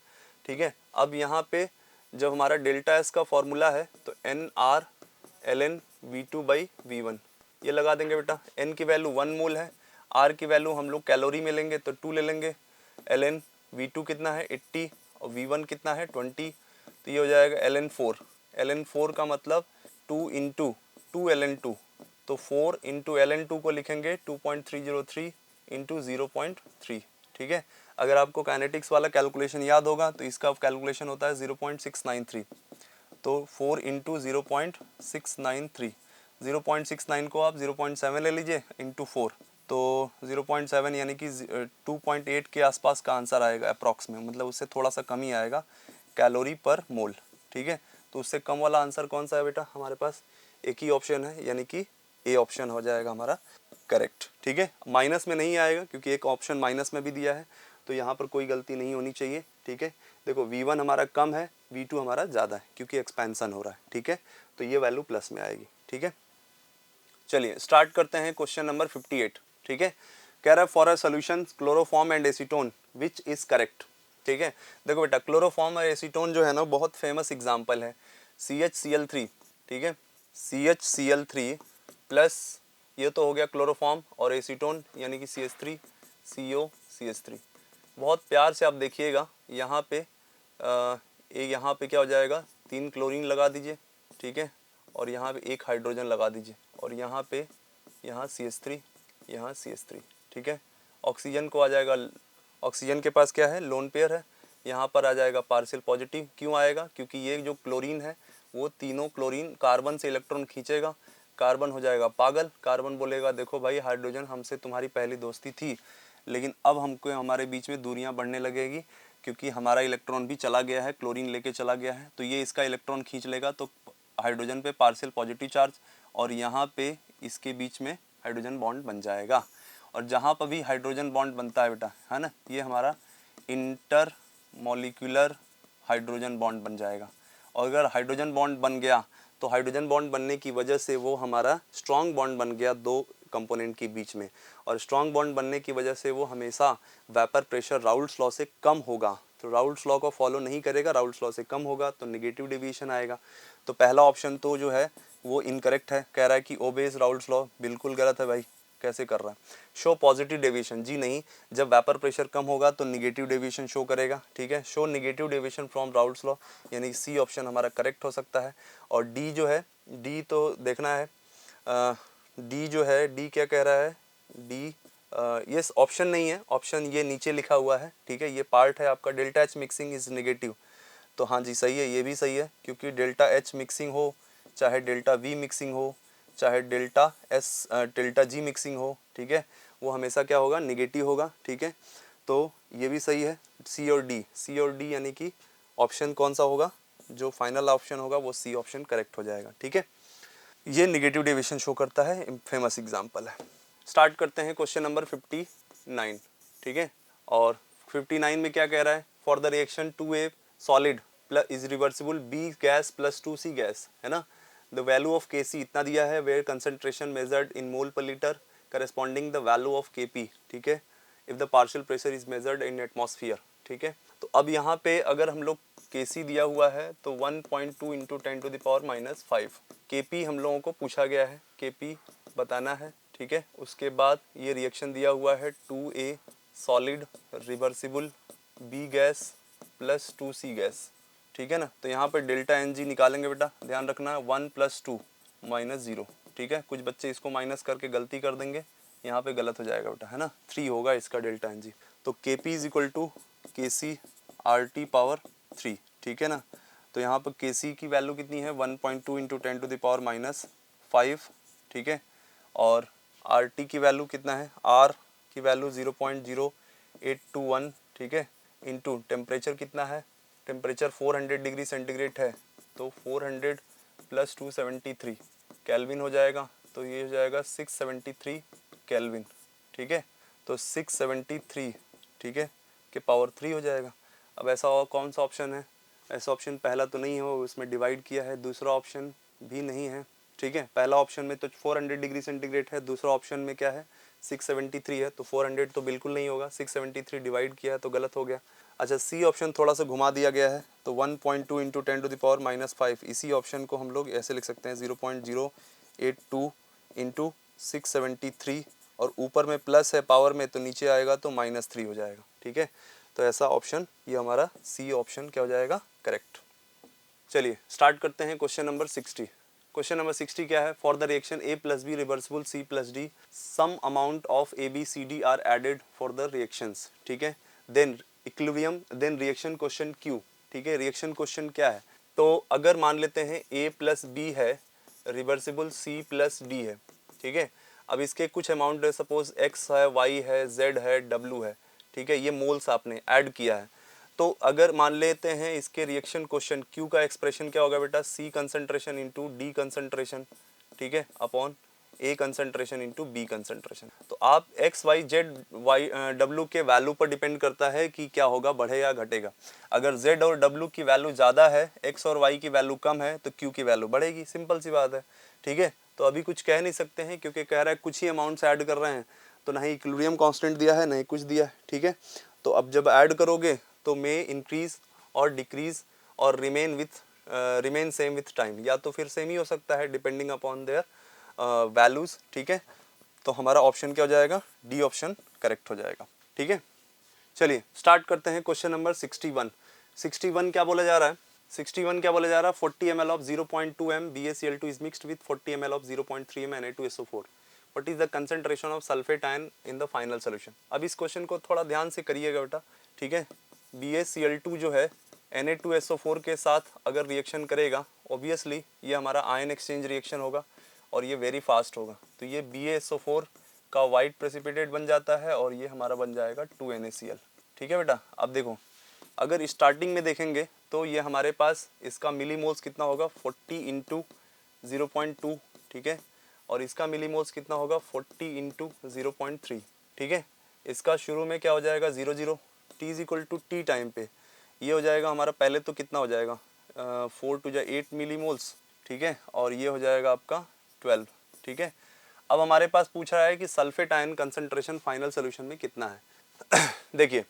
ठीक है। अब यहाँ पे जब हमारा डेल्टा एस का फॉर्मूला है तो N R L N V two by V one, ये लगा देंगे बेटा। एन की वैल्यू 1 मोल है, आर की वैल्यू हम लोग कैलोरी में लेंगे तो 2 ले लेंगे, एल एन वी टू कितना है 80 और वी वन कितना है 20, तो ये हो जाएगा एल एन 4। एल एन 4 का मतलब 2 इंटू 2 एल एन 2, तो 4 इंटू एल एन 2 को लिखेंगे 2.303 इंटू 0.3, ठीक है। अगर आपको काइनेटिक्स वाला कैलकुलेशन याद होगा तो इसका कैलकुलेशन होता है 0.693, तो 4 इंटू 0.693, 0.69 को आप 0.7 ले लीजिए इंटू 4, तो 0.7 यानी कि 2.8 के आसपास का आंसर आएगा अप्रॉक्स में, मतलब उससे थोड़ा सा कम ही आएगा कैलोरी पर मोल, ठीक है। तो उससे कम वाला आंसर कौन सा है बेटा, हमारे पास एक ही ऑप्शन है, यानी कि ए ऑप्शन हो जाएगा हमारा करेक्ट, ठीक है। माइनस में नहीं आएगा क्योंकि एक ऑप्शन माइनस में भी दिया है, तो यहाँ पर कोई गलती नहीं होनी चाहिए, ठीक है। देखो V1 हमारा कम है, V2 हमारा ज़्यादा है क्योंकि एक्सपेंशन हो रहा है, ठीक है। तो ये वैल्यू प्लस में आएगी, ठीक है। चलिए स्टार्ट करते हैं क्वेश्चन नंबर 58, ठीक है। कह रहा है for a solution chloroform and acetone which is correct, ठीक है। देखो बेटा क्लोरोफॉर्म और एसीटोन जो है ना बहुत फेमस एग्जाम्पल है, CHCl3, ठीक है। CHCl3 प्लस ये तो हो गया क्लोरोफॉर्म, और एसीटोन यानी कि CH3 COCH3। बहुत प्यार से आप देखिएगा यहाँ पे यहाँ पे क्या हो जाएगा, 3 क्लोरीन लगा दीजिए, ठीक है, और यहाँ पे 1 हाइड्रोजन लगा दीजिए, और यहाँ पे यहाँ CH3 यहाँ CH3, ठीक है। ऑक्सीजन को आ जाएगा, ऑक्सीजन के पास क्या है लोन पेयर है, यहाँ पर आ जाएगा पार्शियल पॉजिटिव। क्यों आएगा, क्योंकि ये जो क्लोरीन है वो तीनों क्लोरीन कार्बन से इलेक्ट्रॉन खींचेगा, कार्बन हो जाएगा पागल, कार्बन बोलेगा देखो भाई हाइड्रोजन हमसे तुम्हारी पहली दोस्ती थी, लेकिन अब हमको हमारे बीच में दूरियां बढ़ने लगेगी क्योंकि हमारा इलेक्ट्रॉन भी चला गया है, क्लोरीन लेके चला गया है, तो ये इसका इलेक्ट्रॉन खींच लेगा, तो हाइड्रोजन पे पार्शियल पॉजिटिव चार्ज, और यहाँ पे इसके बीच में हाइड्रोजन बॉन्ड बन जाएगा। और जहाँ पर भी हाइड्रोजन बॉन्ड बनता है बेटा, है ना, ये हमारा इंटर मॉलिक्यूलर हाइड्रोजन बॉन्ड बन जाएगा। और अगर हाइड्रोजन बॉन्ड बन गया तो हाइड्रोजन बॉन्ड बनने की वजह से वो हमारा स्ट्रॉन्ग बॉन्ड बन गया 2 कंपोनेंट के बीच में, और स्ट्रॉन्ग बॉन्ड बनने की वजह से वो हमेशा वेपर प्रेशर राउल्ट्स लॉ से कम होगा, तो राउल्ट्स लॉ को फॉलो नहीं करेगा, राउल्ट्स लॉ से कम होगा तो नेगेटिव डेविएशन आएगा। तो पहला ऑप्शन तो जो है वो इनकरेक्ट है, कह रहा है कि ओबेज राउल्ट्स लॉ, बिल्कुल गलत है भाई, कैसे कर रहा है। शो पॉजिटिव डेविएशन, जी नहीं, जब वेपर प्रेशर कम होगा तो नेगेटिव डेविएशन शो करेगा, ठीक है। Show negative deviation from Raoult's law, यानी सी ऑप्शन हमारा करेक्ट हो सकता है। और डी जो है, डी तो देखना है, डी जो है, डी क्या कह रहा है, डी ये ऑप्शन नहीं है, ऑप्शन ये नीचे लिखा हुआ है, ठीक है, ये पार्ट है आपका delta H mixing is negative, तो हाँ जी सही है, ये भी सही है, क्योंकि डेल्टा एच मिक्सिंग हो चाहे डेल्टा वी मिक्सिंग हो चाहे डेल्टा जी मिक्सिंग हो, ठीक है, वो हमेशा क्या होगा, नेगेटिव होगा, ठीक है। तो ये भी सही है, सी और डी यानी कि ऑप्शन कौन सा होगा, जो फाइनल ऑप्शन होगा वो सी ऑप्शन करेक्ट हो जाएगा, ठीक है। ये नेगेटिव डेविएशन शो करता है, फेमस एग्जांपल है। स्टार्ट करते हैं क्वेश्चन नंबर 59, ठीक है। और 59 में क्या कह रहा है, for the reaction 2A solid plus is reversible B gas plus 2C gas, है ना, द वैल्यू ऑफ Kc इतना दिया है, वेयर कंसंट्रेशन मेजर्ड इन मोल पर litre corresponding the value of Kp, ठीक है, if the partial pressure is measured in atmosphere, ठीक है। तो अब यहाँ पे अगर हम लोग Kc दिया हुआ है तो 1.2 इंटू 10⁻⁻⁵ Kp हम लोगों को पूछा गया है, Kp बताना है, ठीक है। उसके बाद ये रिएक्शन दिया हुआ है 2A solid reversible B gas plus 2C gas, ठीक है ना। तो यहाँ पर डेल्टा एन जी निकालेंगे बेटा, ध्यान रखना 1 + 2 - 0, ठीक है। कुछ बच्चे इसको माइनस करके गलती कर देंगे, यहाँ पे गलत हो जाएगा बेटा, है ना, 3 होगा इसका डेल्टा एन जी। तो Kp = Kc RT पावर 3, ठीक है ना। तो यहाँ पर Kc की वैल्यू कितनी है, 1.2 इंटू 10⁻⁵, ठीक है। और RT की वैल्यू कितना है, R की वैल्यू 0.0821, ठीक है, इंटू टेम्परेचर कितना है, टेम्परेचर 400 डिग्री सेंटीग्रेड है, तो 400 + 273 केल्विन हो जाएगा, तो ये हो जाएगा 673 केल्विन, ठीक है। तो 673, ठीक है, के पावर 3 हो जाएगा। अब ऐसा और कौन सा ऑप्शन है, ऐसा ऑप्शन पहला तो नहीं हो, उसमें डिवाइड किया है, दूसरा ऑप्शन भी नहीं है, ठीक है। पहला ऑप्शन में तो 400 डिग्री सेंटीग्रेड है, दूसरा ऑप्शन में क्या है 673 है, तो 400 तो बिल्कुल नहीं होगा, 673 डिवाइड किया है तो गलत हो गया। अच्छा सी ऑप्शन थोड़ा सा घुमा दिया गया है, तो 1.2 इंटू 10⁻⁵ इसी ऑप्शन को हम लोग ऐसे लिख सकते हैं 0.082 इंटू 673, और ऊपर में प्लस है पावर में तो नीचे आएगा तो -3 हो जाएगा। ठीक है, तो ऐसा ऑप्शन ये हमारा सी ऑप्शन क्या हो जाएगा, करेक्ट। चलिए स्टार्ट करते हैं क्वेश्चन नंबर 60। क्वेश्चन नंबर 60 क्या है, for the reaction A + B reversible C + D some amount of ABCD are added for the reactions. ठीक है, then equilibrium, then reaction question Q। ठीक है, रिएक्शन क्वेश्चन क्या है, तो अगर मान लेते हैं A + B है, रिवर्सिबल C + D है। ठीक है, अब इसके कुछ अमाउंट है, सपोज X है, Y है, Z है, W है। ठीक है, ये मोल्स आपने ऐड किया है, तो अगर मान लेते हैं इसके रिएक्शन क्वेश्चन Q का एक्सप्रेशन क्या होगा बेटा, C concentration into D concentration, ठीक है, upon A concentration into B concentration. तो आप X Y Z Y W के वैल्यू पर डिपेंड करता है कि क्या होगा, बढ़े या घटेगा। अगर Z और W की वैल्यू ज़्यादा है, X और Y की वैल्यू कम है, तो Q की वैल्यू बढ़ेगी, सिंपल सी बात है। ठीक है, तो अभी कुछ कह नहीं सकते हैं क्योंकि कह रहा है कुछ ही अमाउंट्स ऐड कर रहे हैं, तो ना ही इक्विलिब्रियम कांस्टेंट दिया है, ना ही कुछ दिया है। ठीक है, तो अब जब ऐड करोगे तो मे इंक्रीज और डिक्रीज और रिमेन सेम विथ टाइम, या तो फिर सेम ही हो सकता है डिपेंडिंग अपॉन देयर वैल्यूज। ठीक है, तो हमारा ऑप्शन क्या हो जाएगा, डी ऑप्शन करेक्ट हो जाएगा। ठीक है, चलिए स्टार्ट करते हैं क्वेश्चन नंबर 61। 61 क्या बोला जा रहा है, 61 क्या बोला जा रहा है, 40 ml of 0.2 m BaCl2 is mixed with 40 ml of 0.3 m Na2SO4। What is the concentration of sulfate ion in the final solution। अब इस क्वेश्चन को थोड़ा ध्यान से करिएगा बेटा। ठीक है, BaCl2 जो है Na2SO4 के साथ अगर रिएक्शन करेगा, ऑब्वियसली ये हमारा आयन एक्सचेंज रिएक्शन होगा और ये वेरी फास्ट होगा, तो ये BaSO4 का वाइट प्रेसिपिटेट बन जाता है और ये हमारा बन जाएगा 2NaCl। ठीक है बेटा, अब देखो अगर स्टार्टिंग में देखेंगे तो ये हमारे पास इसका मिलीमोल्स कितना होगा, 40 इंटू 0.2। ठीक है, और इसका मिलीमोल्स कितना होगा, 40 इंटू 0.3। ठीक है, इसका शुरू में क्या हो जाएगा, 0 T = T टाइम पे ये हो जाएगा हमारा, पहले तो कितना हो जाएगा 4 × 8 मिलीमोल्स। ठीक है, और ये हो जाएगा आपका 12। ठीक है, अब हमारे पास पूछ रहा है कि sulphate ion concentration final solution में कितना है। देखिए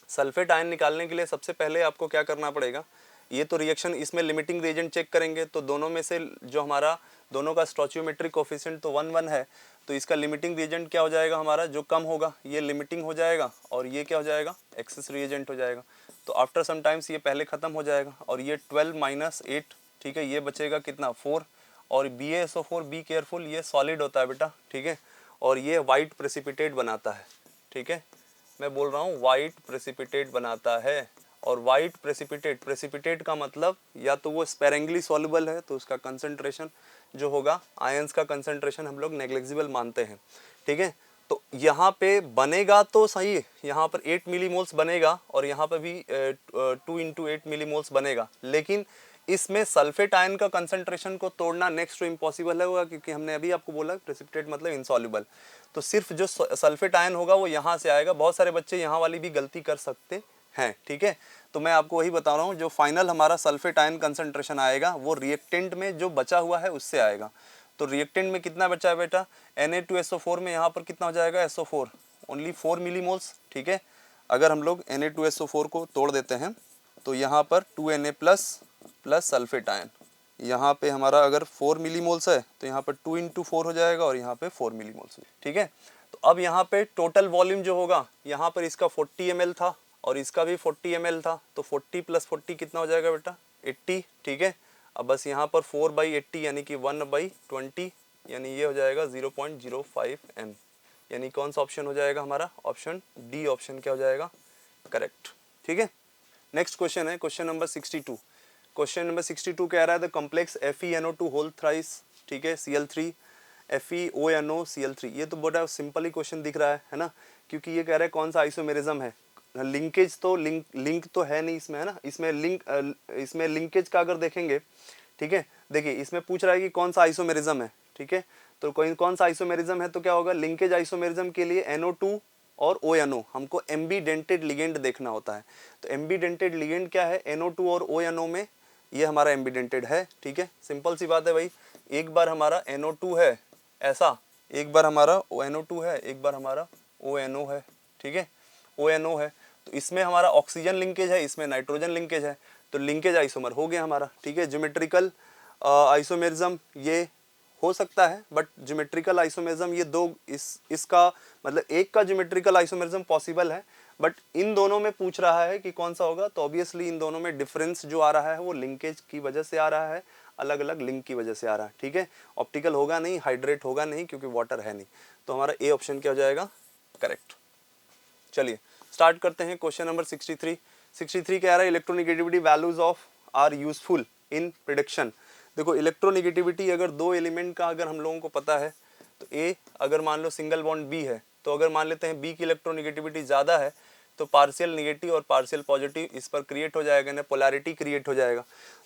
सल्फेट आयन निकालने के लिए सबसे पहले आपको क्या करना पड़ेगा, ये तो रिएक्शन इसमें लिमिटिंग रिएजेंट चेक करेंगे, तो दोनों में से जो हमारा दोनों का स्टोइचियोमेट्रिक कोफिशिएंट तो 1 1 है, तो इसका लिमिटिंग रिएजेंट क्या हो जाएगा, हमारा जो कम होगा ये लिमिटिंग हो जाएगा और ये क्या हो जाएगा, एक्सेस रिएजेंट हो जाएगा। तो आफ्टर सम टाइम्स ये पहले ख़त्म हो जाएगा और ये 12 - 8। ठीक है, ये बचेगा कितना, 4। और BaSO4 बी केयरफुल, ये सॉलिड होता है बेटा। ठीक है, और ये वाइट प्रेसिपिटेट बनाता है। ठीक है, मैं बोल रहा हूँ वाइट प्रेसिपिटेट बनाता है, और वाइट प्रेसिपिटेट का मतलब या तो वो स्पेरेंगली सॉल्युबल है, तो उसका कंसंट्रेशन जो होगा, आयंस का कंसंट्रेशन हम लोग नेग्लिजिबल मानते हैं। ठीक है, तो यहाँ पे बनेगा तो सही, यहाँ पर 8 मिलीमोल्स बनेगा और यहाँ पर भी 2 × 8 मिलीमोल्स बनेगा, लेकिन इसमें सल्फेट आयन का कंसंट्रेशन को तोड़ना नेक्स्ट टू इम्पॉसिबल होगा, क्योंकि हमने अभी आपको बोला प्रेसिपिटेट मतलब इनसॉल्युबल। तो सिर्फ जो सल्फेट आयन होगा वो यहाँ से आएगा। बहुत सारे बच्चे यहाँ वाली भी गलती कर सकते हैं। ठीक है, तो मैं आपको वही बता रहा हूँ, जो फाइनल हमारा सल्फेट आयन कंसंट्रेशन आएगा वो रिएक्टेंट में जो बचा हुआ है उससे आएगा। तो रिएक्टेंट में कितना बचा है बेटा, Na2SO4 में यहाँ पर कितना हो जाएगा, SO4 ओनली 4 मिलीमोल्स। ठीक है, अगर हम लोग Na2SO4 को तोड़ देते हैं तो यहाँ पर 2Na प्लस सल्फेट आयन, यहाँ पे हमारा अगर 4 मिलीमोल्स है तो यहाँ पर 2 × 4 हो जाएगा और यहाँ पे 4 मिलीमोल्स। ठीक है, तो अब यहाँ पे टोटल वॉल्यूम जो होगा, यहाँ पर इसका 40 ml था और इसका भी 40 ml था, तो 40 + 40 कितना हो जाएगा बेटा, 80। ठीक है, अब बस यहाँ पर 4/80 यानी कि 1/20, यानी ये हो जाएगा 0.05 m, यानी कौन सा ऑप्शन हो जाएगा हमारा, ऑप्शन डी ऑप्शन क्या हो जाएगा, करेक्ट। ठीक है, नेक्स्ट क्वेश्चन है क्वेश्चन नंबर 62। क्वेश्चन नंबर 62 कह रहा है the complex FeNO2 whole thrice, ठीक है, Cl3 FeONO Cl3। ये तो बड़ा सिंपल ही क्वेश्चन दिख रहा है ना, क्योंकि ये कह रहा है कौन सा आइसोमेरिज्म है। लिंकेज तो लिंक तो है नहीं इसमें, है ना, इसमें लिंकेज का अगर देखेंगे, ठीक है, देखिए इसमें पूछ रहा है कि कौन सा आइसोमेरिज्म है। ठीक है, तो कौन सा आइसोमेरिज्म है, तो क्या होगा, लिंकेज आइसोमेरिज्म के लिए NO2 और ONO हमको एम्बीडेंटेड लिगेंड देखना होता है। तो एम्बीडेंटेड लिगेंड क्या है, NO2 और ONO में ये हमारा एम्बीडेंटेड है। ठीक है, सिंपल सी बात है भाई, एक बार हमारा NO2 है ऐसा, एक बार हमारा NO2 है, एक बार हमारा ONO है। ठीक है, ONO है, तो इसमें हमारा ऑक्सीजन लिंकेज है, इसमें नाइट्रोजन लिंकेज है, तो लिंकेज आइसोमर हो गया हमारा, ठीक है। ज्योमेट्रिकल आइसोमेरिज्म ये हो सकता है, बट ज्योमेट्रिकल आइसोमेरिज्म ये दो इसका मतलब एक का ज्योमेट्रिकल आइसोमेरिज्म पॉसिबल है, बट इन दोनों में पूछ रहा है कि कौन सा होगा, तो ऑब्वियसली इन दोनों में डिफरेंस जो आ रहा है वो लिंकेज की वजह से आ रहा है, अलग अलग लिंक की वजह से आ रहा है, ठीक है। ऑप्टिकल होगा नहीं, हाइड्रेट होगा नहीं, क्योंकि वाटर है नहीं, तो हमारा ए ऑप्शन क्या हो जाएगा, करेक्ट। चलिए स्टार्ट करते हैं क्वेश्चन नंबर 63। 63 कह रहा है electronegativity values of are useful in prediction. देखो इलेक्ट्रोनिगेटिविटी अगर दो एलिमेंट का अगर हम लोगों को पता है, तो ए अगर मान लो सिंगल बॉन्ड बी है, तो अगर मान लेते हैं बी की इलेक्ट्रोनिगेटिविटी ज़्यादा है, तो पार्शियल निगेटिव और पार्शियल पॉजिटिव इस पर क्रिएट हो जाएगा ना, पोलैरिटी क्रिएट हो जाएगा,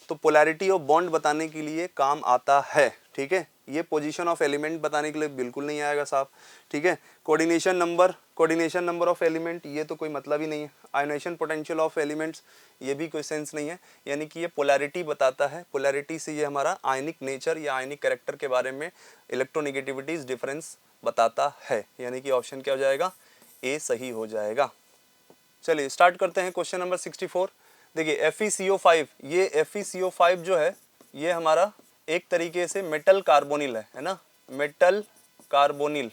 तो पोलैरिटी ऑफ बॉन्ड बताने के लिए काम आता है, ठीक है। ये पोजीशन ऑफ एलिमेंट बताने के लिए बिल्कुल नहीं आएगा साहब, ठीक है। कोऑर्डिनेशन नंबर ऑफ एलिमेंट ये तो कोई मतलब ही नहीं है। आयोनाइजेशन पोटेंशियल ऑफ एलिमेंट्स ये भी कोई सेंस नहीं है, यानी कि ये पोलैरिटी बताता है, पोलैरिटी से ये हमारा आयनिक नेचर या आयनिक कैरेक्टर के बारे में इलेक्ट्रोनिगेटिविटीज डिफरेंस बताता है, यानी कि ऑप्शन क्या हो जाएगा, ए सही हो जाएगा। चलिए स्टार्ट करते हैं क्वेश्चन नंबर 64। देखिए FeCO5, ये FeCO5 जो है ये हमारा एक तरीके से मेटल कार्बोनिल है ना, मेटल कार्बोनिल,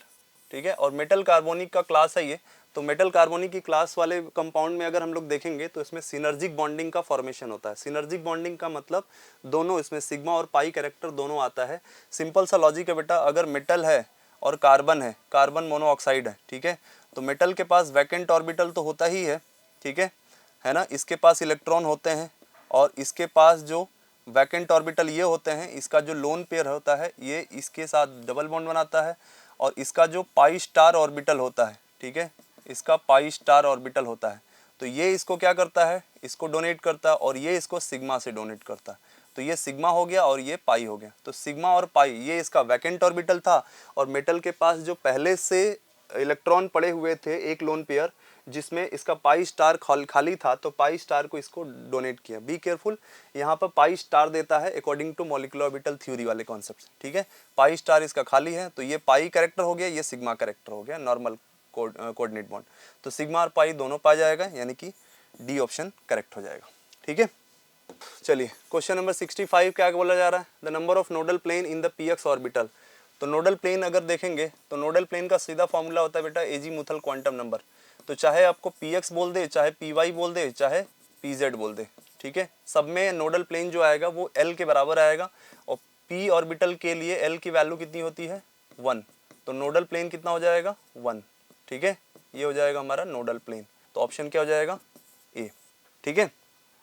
ठीक है। और मेटल कार्बोनिक का क्लास है ये, तो मेटल कार्बोनिक की क्लास वाले कंपाउंड में अगर हम लोग देखेंगे तो इसमें सिनर्जिक बॉन्डिंग का फॉर्मेशन होता है। सिनर्जिक बॉन्डिंग का मतलब दोनों इसमें सिग्मा और पाई कैरेक्टर दोनों आता है। सिंपल सा लॉजिक है बेटा, अगर मेटल है और कार्बन है, कार्बन मोनोऑक्साइड है, ठीक है, तो मेटल के पास वैकेंट ऑर्बिटल तो होता ही है, ठीक है ना, इसके पास इलेक्ट्रॉन होते हैं, और इसके पास जो वैकेंट ऑर्बिटल ये होते हैं, इसका जो लोन पेयर होता है ये इसके साथ डबल बॉन्ड बनाता है, और इसका जो पाई स्टार ऑर्बिटल होता है, ठीक है, इसका पाई स्टार ऑर्बिटल होता है, तो ये इसको क्या करता है, इसको डोनेट करता है, और ये इसको सिग्मा से डोनेट करता है, तो ये सिग्मा हो गया और ये पाई हो गया। तो सिग्मा और पाई ये इसका वैकेंट ऑर्बिटल था, और मेटल के पास जो पहले से इलेक्ट्रॉन पड़े हुए थे एक लोन पेयर जिसमें इसका पाई स्टार खाली था, तो पाई स्टार को इसको डोनेट किया। बी केयरफुल, यहाँ पर पाई स्टार देता है according to molecular orbital theory वाले कॉन्सेप्ट, ठीक है। पाई स्टार इसका खाली है, तो ये पाई कैरेक्टर हो गया, ये सिग्मा कैरेक्टर हो गया, नॉर्मल कोऑर्डिनेट बॉन्ड, तो सिग्मा और पाई दोनों पा जाएगा, यानी कि डी ऑप्शन करेक्ट हो जाएगा, ठीक है। चलिए क्वेश्चन नंबर 65 क्या बोला जा रहा है, the number of nodal plane in the px orbital. तो नोडल प्लेन अगर देखेंगे तो नोडल प्लेन का सीधा फॉर्मूला होता है बेटा एजीमुथल क्वांटम नंबर, तो चाहे आपको px बोल दे, चाहे py बोल दे, चाहे pz बोल दे, ठीक है, सब में नोडल प्लेन जो आएगा वो l के बराबर आएगा, और p ऑर्बिटल के लिए l की वैल्यू कितनी होती है 1, तो नोडल प्लेन कितना हो जाएगा 1, ठीक है, ये हो जाएगा हमारा नोडल प्लेन, तो ऑप्शन क्या हो जाएगा ए, ठीक है।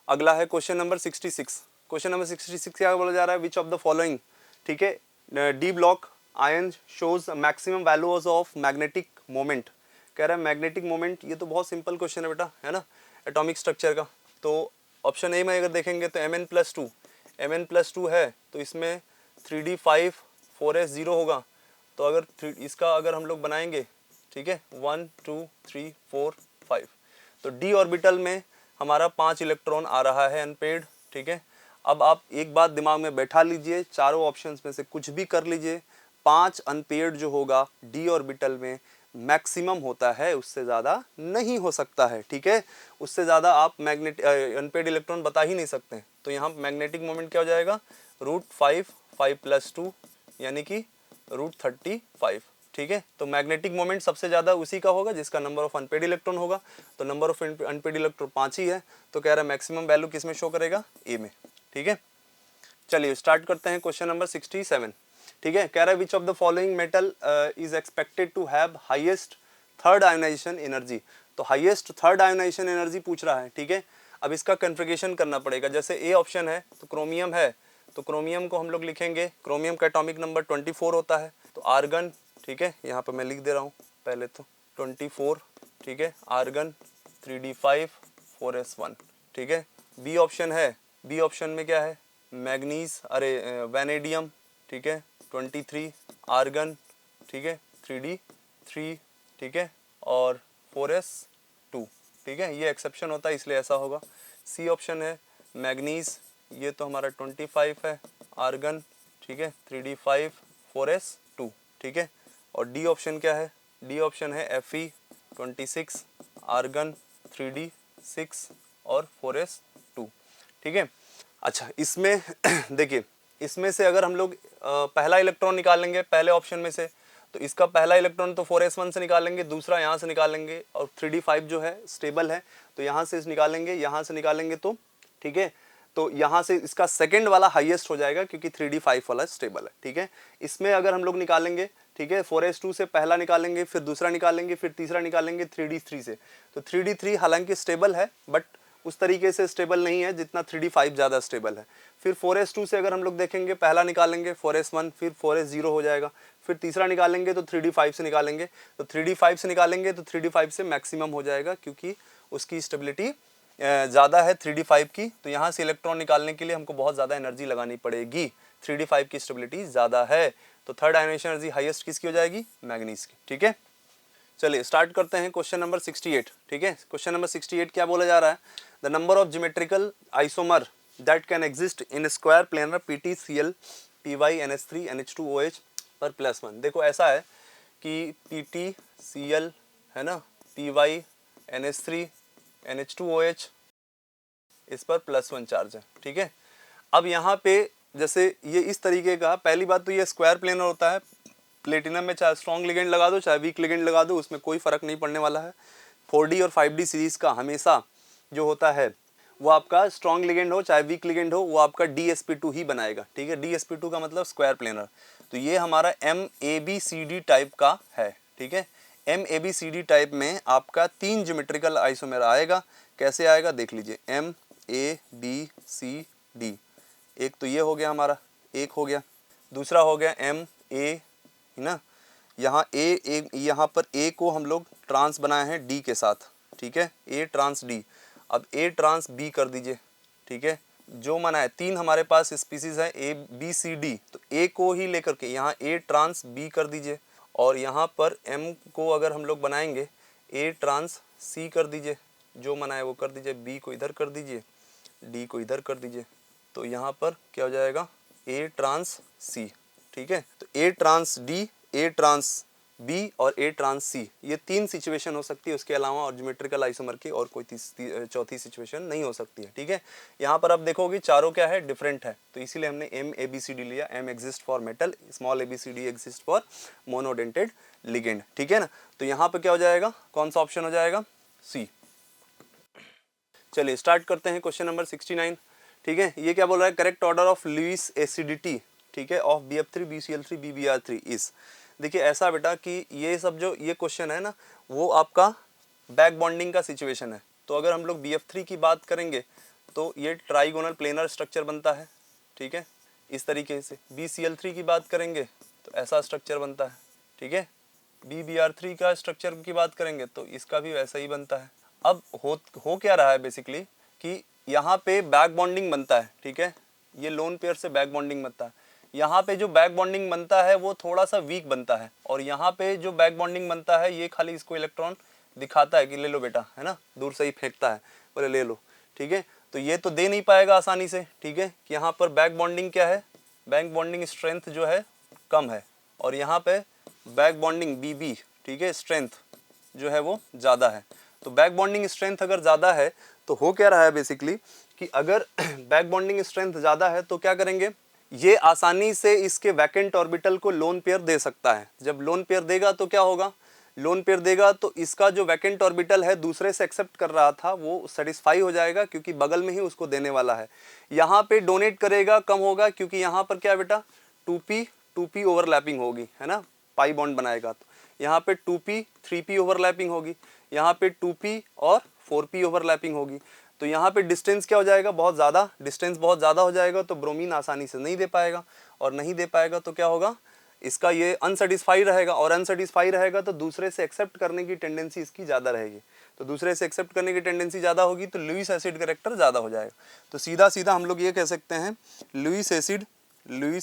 अगला है क्वेश्चन नंबर 66। क्वेश्चन नंबर 66 क्या बोला जा रहा है, विच ऑफ द फॉलोइंग, ठीक है, D block ion shows maximum values of magnetic moment. कह रहा है मैग्नेटिक मोमेंट, ये तो बहुत सिंपल क्वेश्चन है बेटा, है ना, एटॉमिक स्ट्रक्चर का। तो ऑप्शन ए में अगर देखेंगे तो Mn+2 है, तो इसमें 3d5 4s 0 होगा, तो अगर इसका अगर हम लोग बनाएंगे, ठीक है, 1 2 3 4 5, तो डी ऑर्बिटल में हमारा 5 इलेक्ट्रॉन आ रहा है अनपेड, ठीक है। अब आप एक बात दिमाग में बैठा लीजिए, चारों ऑप्शंस में से कुछ भी कर लीजिए, 5 अनपेड जो होगा डी ऑर्बिटल में मैक्सिमम होता है, उससे ज़्यादा नहीं हो सकता है, ठीक है, उससे ज़्यादा आप अनपेड इलेक्ट्रॉन बता ही नहीं सकते। तो यहाँ मैग्नेटिक मोमेंट क्या हो जाएगा √5 5+2 यानी कि √35, ठीक है। तो मैग्नेटिक मोमेंट सबसे ज़्यादा उसी का होगा जिसका नंबर ऑफ अनपेड इलेक्ट्रॉन होगा, तो नंबर ऑफ अनपेड इलेक्ट्रॉन 5 ही है, तो कह रहा है मैक्सिमम वैल्यू किस में शो करेगा ए में, ठीक है। चलिए स्टार्ट करते हैं क्वेश्चन नंबर 67, ठीक है। कह रहा है which of the following metal is expected to have highest third ionization energy. तो हाईएस्ट थर्ड आयोनाइजेशन एनर्जी पूछ रहा है, ठीक है। अब इसका कन्फिगरेशन करना पड़ेगा, जैसे ए ऑप्शन है तो क्रोमियम है, तो क्रोमियम को हम लोग लिखेंगे, क्रोमियम का एटॉमिक नंबर 24 होता है, तो आर्गन, ठीक है, यहाँ पर मैं लिख दे रहा हूँ पहले तो 24, ठीक है, आर्गन 3d5 4s1, ठीक है। बी ऑप्शन है, बी ऑप्शन में क्या है मैग्नीज, वैनेडियम, ठीक है 23, आर्गन, ठीक है 3d3, ठीक है, और 4s2, ठीक है, ये एक्सेप्शन होता है इसलिए ऐसा होगा। सी ऑप्शन है मैग्नीज, ये तो हमारा 25 है, आर्गन, ठीक है 3d5 4s2, ठीक है, और डी ऑप्शन क्या है, डी ऑप्शन है Fe 26, आर्गन 3d 6 और 4s2, ठीक है। अच्छा, इसमें देखिए, इसमें से अगर हम लोग पहला इलेक्ट्रॉन निकालेंगे पहले ऑप्शन में से, तो इसका पहला इलेक्ट्रॉन तो 4s1 से निकालेंगे, दूसरा यहाँ से निकालेंगे, और 3d5 जो है स्टेबल है तो यहाँ से निकालेंगे, यहाँ से निकालेंगे, तो ठीक है, तो यहाँ से इसका सेकंड वाला हाईएस्ट हो जाएगा क्योंकि 3d5 वाला स्टेबल है, ठीक है। इसमें अगर हम लोग निकालेंगे, ठीक है, 4s2 से पहला निकालेंगे, फिर दूसरा निकालेंगे, फिर तीसरा निकालेंगे 3d3 से, तो 3d3 हालांकि स्टेबल है बट उस तरीके से स्टेबल नहीं है जितना 3d5 ज़्यादा स्टेबल है। फिर 4s2 से अगर हम लोग देखेंगे, पहला निकालेंगे 4s1, फिर 4s0 हो जाएगा, फिर तीसरा निकालेंगे तो 3d5 से निकालेंगे, तो 3d5 से निकालेंगे तो 3d5 से मैक्सिमम हो जाएगा क्योंकि उसकी स्टेबिलिटी ज़्यादा है 3d5 की, तो यहाँ से इलेक्ट्रॉन निकालने के लिए हमको बहुत ज़्यादा एनर्जी लगानी पड़ेगी, 3d5 की स्टेबिलिटी ज़्यादा है, तो थर्ड आयोनाइजेशन एनर्जी हाईएस्ट किसकी हो जाएगी, मैग्नीज की, ठीक है। चलिए स्टार्ट करते हैं क्वेश्चन नंबर 68, ठीक है। क्वेश्चन नंबर 68 क्या बोला जा रहा है, the number of geometrical isomer that can exist in square planar PtCl Py NH3 NH2OH पर +1। देखो ऐसा है कि PtCl है ना, Py NH3 NH2OH इस पर +1 चार्ज है, ठीक है। अब यहाँ पे जैसे ये इस तरीके का, पहली बात तो ये स्क्वायर प्लेनर होता है, प्लेटिनम में चाहे स्ट्रॉन्ग लिगेंड लगा दो चाहे वीक लिगेंड लगा दो, उसमें कोई फर्क नहीं पड़ने वाला है। 4D और 5D सीरीज का हमेशा जो होता है वो आपका स्ट्रॉन्ग लिगेंड हो चाहे वीक लिगेंड हो, वो आपका DsP2 ही बनाएगा, ठीक है। DsP2 का मतलब स्क्वायर प्लेनर, तो ये हमारा MABCD टाइप का है, ठीक है। MABCD टाइप में आपका 3 ज्योमेट्रिकल आइसोमर आएगा, कैसे आएगा देख लीजिए, MABCD, एक तो ये हो गया हमारा, एक हो गया, दूसरा हो गया MA ना, यहाँ यहाँ पर A को हम लोग ट्रांस बनाए हैं D के साथ, ठीक है, A ट्रांस D, अब A ट्रांस B कर दीजिए, ठीक है। जो माना है 3 हमारे पास स्पीसीज है ABCD, तो A को ही लेकर के यहाँ A ट्रांस B कर दीजिए, और यहाँ पर M को अगर हम लोग बनाएंगे A ट्रांस C कर दीजिए, जो माना है वो कर दीजिए, B को इधर कर दीजिए, D को इधर कर दीजिए, तो यहाँ पर क्या हो जाएगा A ट्रांस C, ठीक है। तो A trans D, A trans B और A ट्रांस C, ये 3 सिचुएशन हो सकती है, उसके अलावा और ज्योमेट्रिकल आइसोमर की और कोई चौथी सिचुएशन नहीं हो सकती है, ठीक है। यहाँ पर आप देखोगे चारों क्या है, डिफरेंट है, तो इसीलिए हमने MABCD लिया। M exist for metal, small ABCD exist for monodentate ligand, ठीक है ना। तो यहाँ पर क्या हो जाएगा, कौन सा ऑप्शन हो जाएगा, C। चलिए स्टार्ट करते हैं क्वेश्चन नंबर 69, ठीक है। ये क्या बोल रहा है, correct order of Lewis acidity, ठीक है, of BF3 BCl3 BBr3 is. देखिए ऐसा बेटा कि ये सब जो ये क्वेश्चन है ना, वो आपका बैक बॉन्डिंग का सिचुएशन है, तो अगर हम लोग BF3 की बात करेंगे तो ये ट्राइगोनल प्लेनर स्ट्रक्चर बनता है, ठीक है, इस तरीके से। BCl3 की बात करेंगे तो ऐसा स्ट्रक्चर बनता है, ठीक है। BBr3 का स्ट्रक्चर की बात करेंगे तो इसका भी वैसा ही बनता है। अब हो क्या रहा है बेसिकली कि यहाँ पे बैक बॉन्डिंग बनता है, ठीक है, ये लोन पेयर से बैक बॉन्डिंग बनता है। यहाँ पे जो बैक बॉन्डिंग बनता है वो थोड़ा सा वीक बनता है, और यहाँ पे जो बैक बॉन्डिंग बनता है ये खाली इसको इलेक्ट्रॉन दिखाता है कि ले लो बेटा, है ना, दूर से ही फेंकता है, बोले ले लो, ठीक है। तो ये तो दे नहीं पाएगा आसानी से, ठीक है, कि यहाँ पर बैक बॉन्डिंग क्या है, बैक बॉन्डिंग स्ट्रेंथ जो है कम है, और यहाँ पे बैक बॉन्डिंग BB, ठीक है, स्ट्रेंथ जो है वो ज़्यादा है। तो बैक बॉन्डिंग स्ट्रेंथ अगर ज़्यादा है तो हो क्या रहा है बेसिकली कि अगर बैक बॉन्डिंग स्ट्रेंथ ज़्यादा है तो क्या करेंगे, ये आसानी से इसके वैकेंट ऑर्बिटल को लोन पेयर दे सकता है। जब लोन पेयर देगा तो क्या होगा, लोन पेयर देगा तो इसका जो वैकेंट ऑर्बिटल है दूसरे से एक्सेप्ट कर रहा था वो सेटिस्फाई हो जाएगा क्योंकि बगल में ही उसको देने वाला है। यहाँ पे डोनेट करेगा कम होगा क्योंकि यहाँ पर क्या बेटा 2p ओवरलैपिंग होगी, है ना, पाई बॉन्ड बनाएगा, तो यहाँ पे 2p 3p ओवरलैपिंग होगी, यहाँ पे 2p और 4p ओवरलैपिंग होगी। तो यहाँ पे डिस्टेंस क्या हो जाएगा, बहुत ज़्यादा, डिस्टेंस बहुत ज़्यादा हो जाएगा, तो ब्रोमीन आसानी से नहीं दे पाएगा, और नहीं दे पाएगा तो क्या होगा, इसका ये अनसेटिस्फाई रहेगा, और अनसेटिस्फाई रहेगा तो दूसरे से एक्सेप्ट करने की टेंडेंसी इसकी ज़्यादा रहेगी। तो दूसरे से एक्सेप्ट करने की टेंडेंसी ज़्यादा होगी तो लुईस एसिड कैरेक्टर ज़्यादा हो जाएगा। तो सीधा सीधा हम लोग ये कह सकते हैं लुईस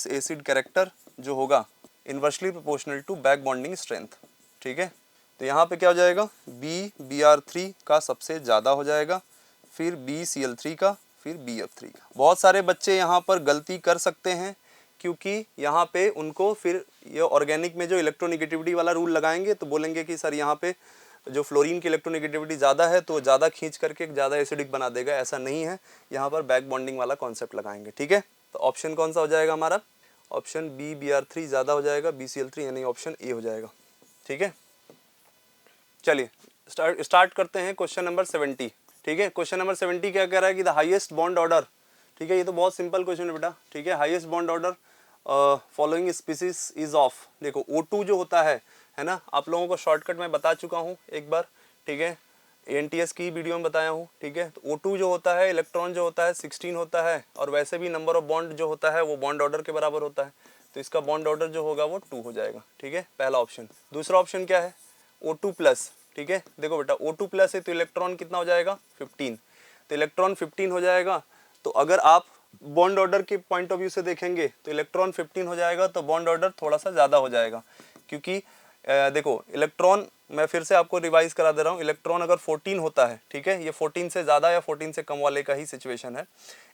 एसिड कैरेक्टर जो होगा inversely proportional to back bonding strength, ठीक है। तो यहाँ पे क्या हो जाएगा, BBr3 का सबसे ज़्यादा हो जाएगा, फिर BCl3 का, फिर BF3 का। बहुत सारे बच्चे यहाँ पर गलती कर सकते हैं क्योंकि यहाँ पे उनको फिर ये ऑर्गेनिक में जो इलेक्ट्रोनिगेटिविटी वाला रूल लगाएंगे तो बोलेंगे कि सर यहाँ पे जो फ्लोरीन की इलेक्ट्रोनेगेटिविटी ज़्यादा है तो ज़्यादा खींच करके ज़्यादा एसिडिक बना देगा, ऐसा नहीं है। यहाँ पर बैक बॉन्डिंग वाला कॉन्सेप्ट लगाएंगे, ठीक है। तो ऑप्शन कौन सा हो जाएगा हमारा, ऑप्शन बी Br3 ज़्यादा हो जाएगा, BCl3, यानी ऑप्शन ए हो जाएगा, ठीक है। चलिए स्टार्ट करते हैं क्वेश्चन नंबर 70, ठीक है। क्वेश्चन नंबर 70 क्या कह रहा है कि द हाईएस्ट बॉन्ड ऑर्डर, ठीक है, ये तो बहुत सिंपल क्वेश्चन है बेटा, ठीक है। Highest bond order following species is of, देखो O2 जो होता है ना, आप लोगों को शॉर्टकट में बता चुका हूँ एक बार, ठीक है, ANTS की वीडियो में बताया हूँ, ठीक है। तो O2 जो होता है, इलेक्ट्रॉन जो होता है 16 होता है, और वैसे भी नंबर ऑफ बॉन्ड जो होता है वो बॉन्ड ऑर्डर के बराबर होता है, तो इसका बॉन्ड ऑर्डर जो होगा वो 2 हो जाएगा, ठीक है, पहला ऑप्शन। दूसरा ऑप्शन क्या है, O2 प्लस, ठीक है। देखो बेटा O2 प्लस है तो इलेक्ट्रॉन कितना हो जाएगा 15, तो इलेक्ट्रॉन 15 हो जाएगा। तो अगर आप बॉन्ड ऑर्डर के पॉइंट ऑफ व्यू से देखेंगे तो इलेक्ट्रॉन 15 हो जाएगा, तो बॉन्ड ऑर्डर थोड़ा सा ज़्यादा हो जाएगा, क्योंकि देखो इलेक्ट्रॉन, मैं फिर से आपको रिवाइज करा दे रहा हूँ, इलेक्ट्रॉन अगर 14 होता है, ठीक है, ये 14 से ज़्यादा या 14 से कम वाले का ही सिचुएशन है।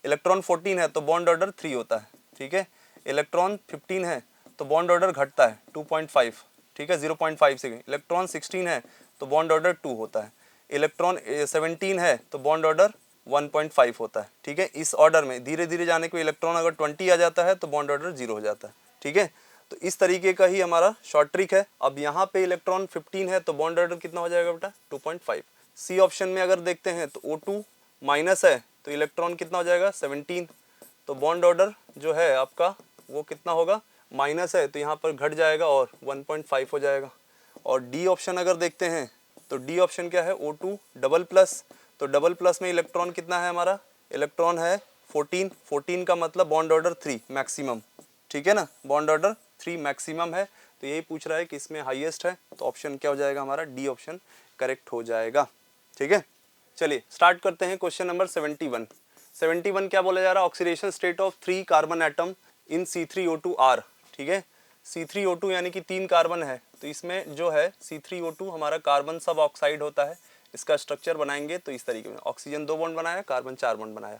इलेक्ट्रॉन 14 है तो बॉन्ड ऑर्डर 3 होता है, ठीक है। इलेक्ट्रॉन 15 है तो बॉन्ड ऑर्डर घटता है 2.5, ठीक है, 0.5 से। इलेक्ट्रॉन 16 है तो बॉन्ड ऑर्डर 2 होता है। इलेक्ट्रॉन 17 है तो बॉन्ड ऑर्डर 1.5 होता है, ठीक है। इस ऑर्डर में धीरे धीरे जाने को इलेक्ट्रॉन अगर 20 आ जाता है तो बॉन्ड ऑर्डर 0 हो जाता है, ठीक है। तो इस तरीके का ही हमारा शॉर्ट ट्रिक है। अब यहाँ पे इलेक्ट्रॉन 15 है तो बॉन्ड ऑर्डर कितना हो जाएगा बेटा 2.5। सी ऑप्शन में अगर देखते हैं तो O2 माइनस है तो इलेक्ट्रॉन कितना हो जाएगा 17, तो बॉन्ड ऑर्डर जो है आपका वो कितना होगा, माइनस है तो यहाँ पर घट जाएगा और 1.5 हो जाएगा। और डी ऑप्शन अगर देखते हैं तो डी ऑप्शन क्या है, O2 डबल प्लस, तो डबल प्लस में इलेक्ट्रॉन कितना है हमारा, इलेक्ट्रॉन है 14, 14 का मतलब बॉन्ड ऑर्डर 3 मैक्सिमम, ठीक है ना, बॉन्ड ऑर्डर 3 मैक्सिमम है। तो यही पूछ रहा है कि इसमें हाईएस्ट है, तो ऑप्शन क्या हो जाएगा हमारा, डी ऑप्शन करेक्ट हो जाएगा, ठीक है। चलिए स्टार्ट करते हैं क्वेश्चन नंबर 71। 71 क्या बोला जा रहा है, oxidation state of 3 carbon atom in C3O2R, ठीक है। C3O2 यानी कि 3 कार्बन है, तो इसमें जो है C3O2 हमारा कार्बन सब ऑक्साइड होता है। इसका स्ट्रक्चर बनाएंगे तो इस तरीके में, ऑक्सीजन 2 बॉन्ड बनाया, कार्बन 4 बॉन्ड बनाया।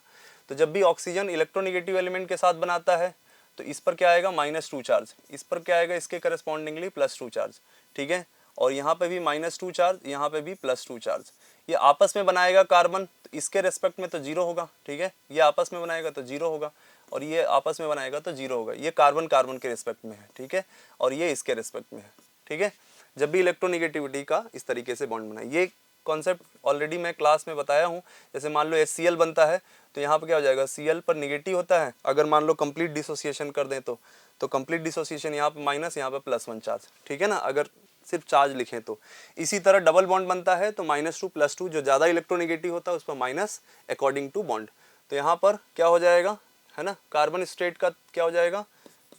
तो जब भी ऑक्सीजन इलेक्ट्रोनेगेटिव एलिमेंट के साथ बनाता है तो इस पर क्या आएगा -2 चार्ज, इस पर क्या आएगा इसके करस्पॉन्डिंगली +2 चार्ज, ठीक है। और यहाँ पे भी -2 चार्ज, यहाँ पे भी +2 चार्ज। ये आपस में बनाएगा कार्बन, तो इसके रेस्पेक्ट में तो 0 होगा, ठीक है। ये आपस में बनाएगा तो 0 होगा, और ये आपस में बनाएगा तो 0 होगा। ये कार्बन कार्बन के रिस्पेक्ट में है, ठीक है, और ये इसके रिस्पेक्ट में है, ठीक है। जब भी इलेक्ट्रोनेगेटिविटी का इस तरीके से बॉन्ड बनाए, ये कॉन्सेप्ट ऑलरेडी मैं क्लास में बताया हूँ। जैसे मान लो HCl बनता है तो यहाँ पर क्या हो जाएगा, Cl पर निगेटिव होता है, अगर मान लो कंप्लीट डिसोसिएशन कर दें तो कंप्लीट डिसोसिएशन यहाँ पे माइनस, यहाँ पे +1 चार्ज, ठीक है ना, अगर सिर्फ चार्ज लिखें तो। इसी तरह डबल बॉन्ड बनता है तो -2 +2, जो ज़्यादा इलेक्ट्रोनेगेटिव होता है उस पर माइनस अकॉर्डिंग टू बॉन्ड। तो यहाँ पर क्या हो जाएगा, है ना, कार्बन स्टेट का क्या हो जाएगा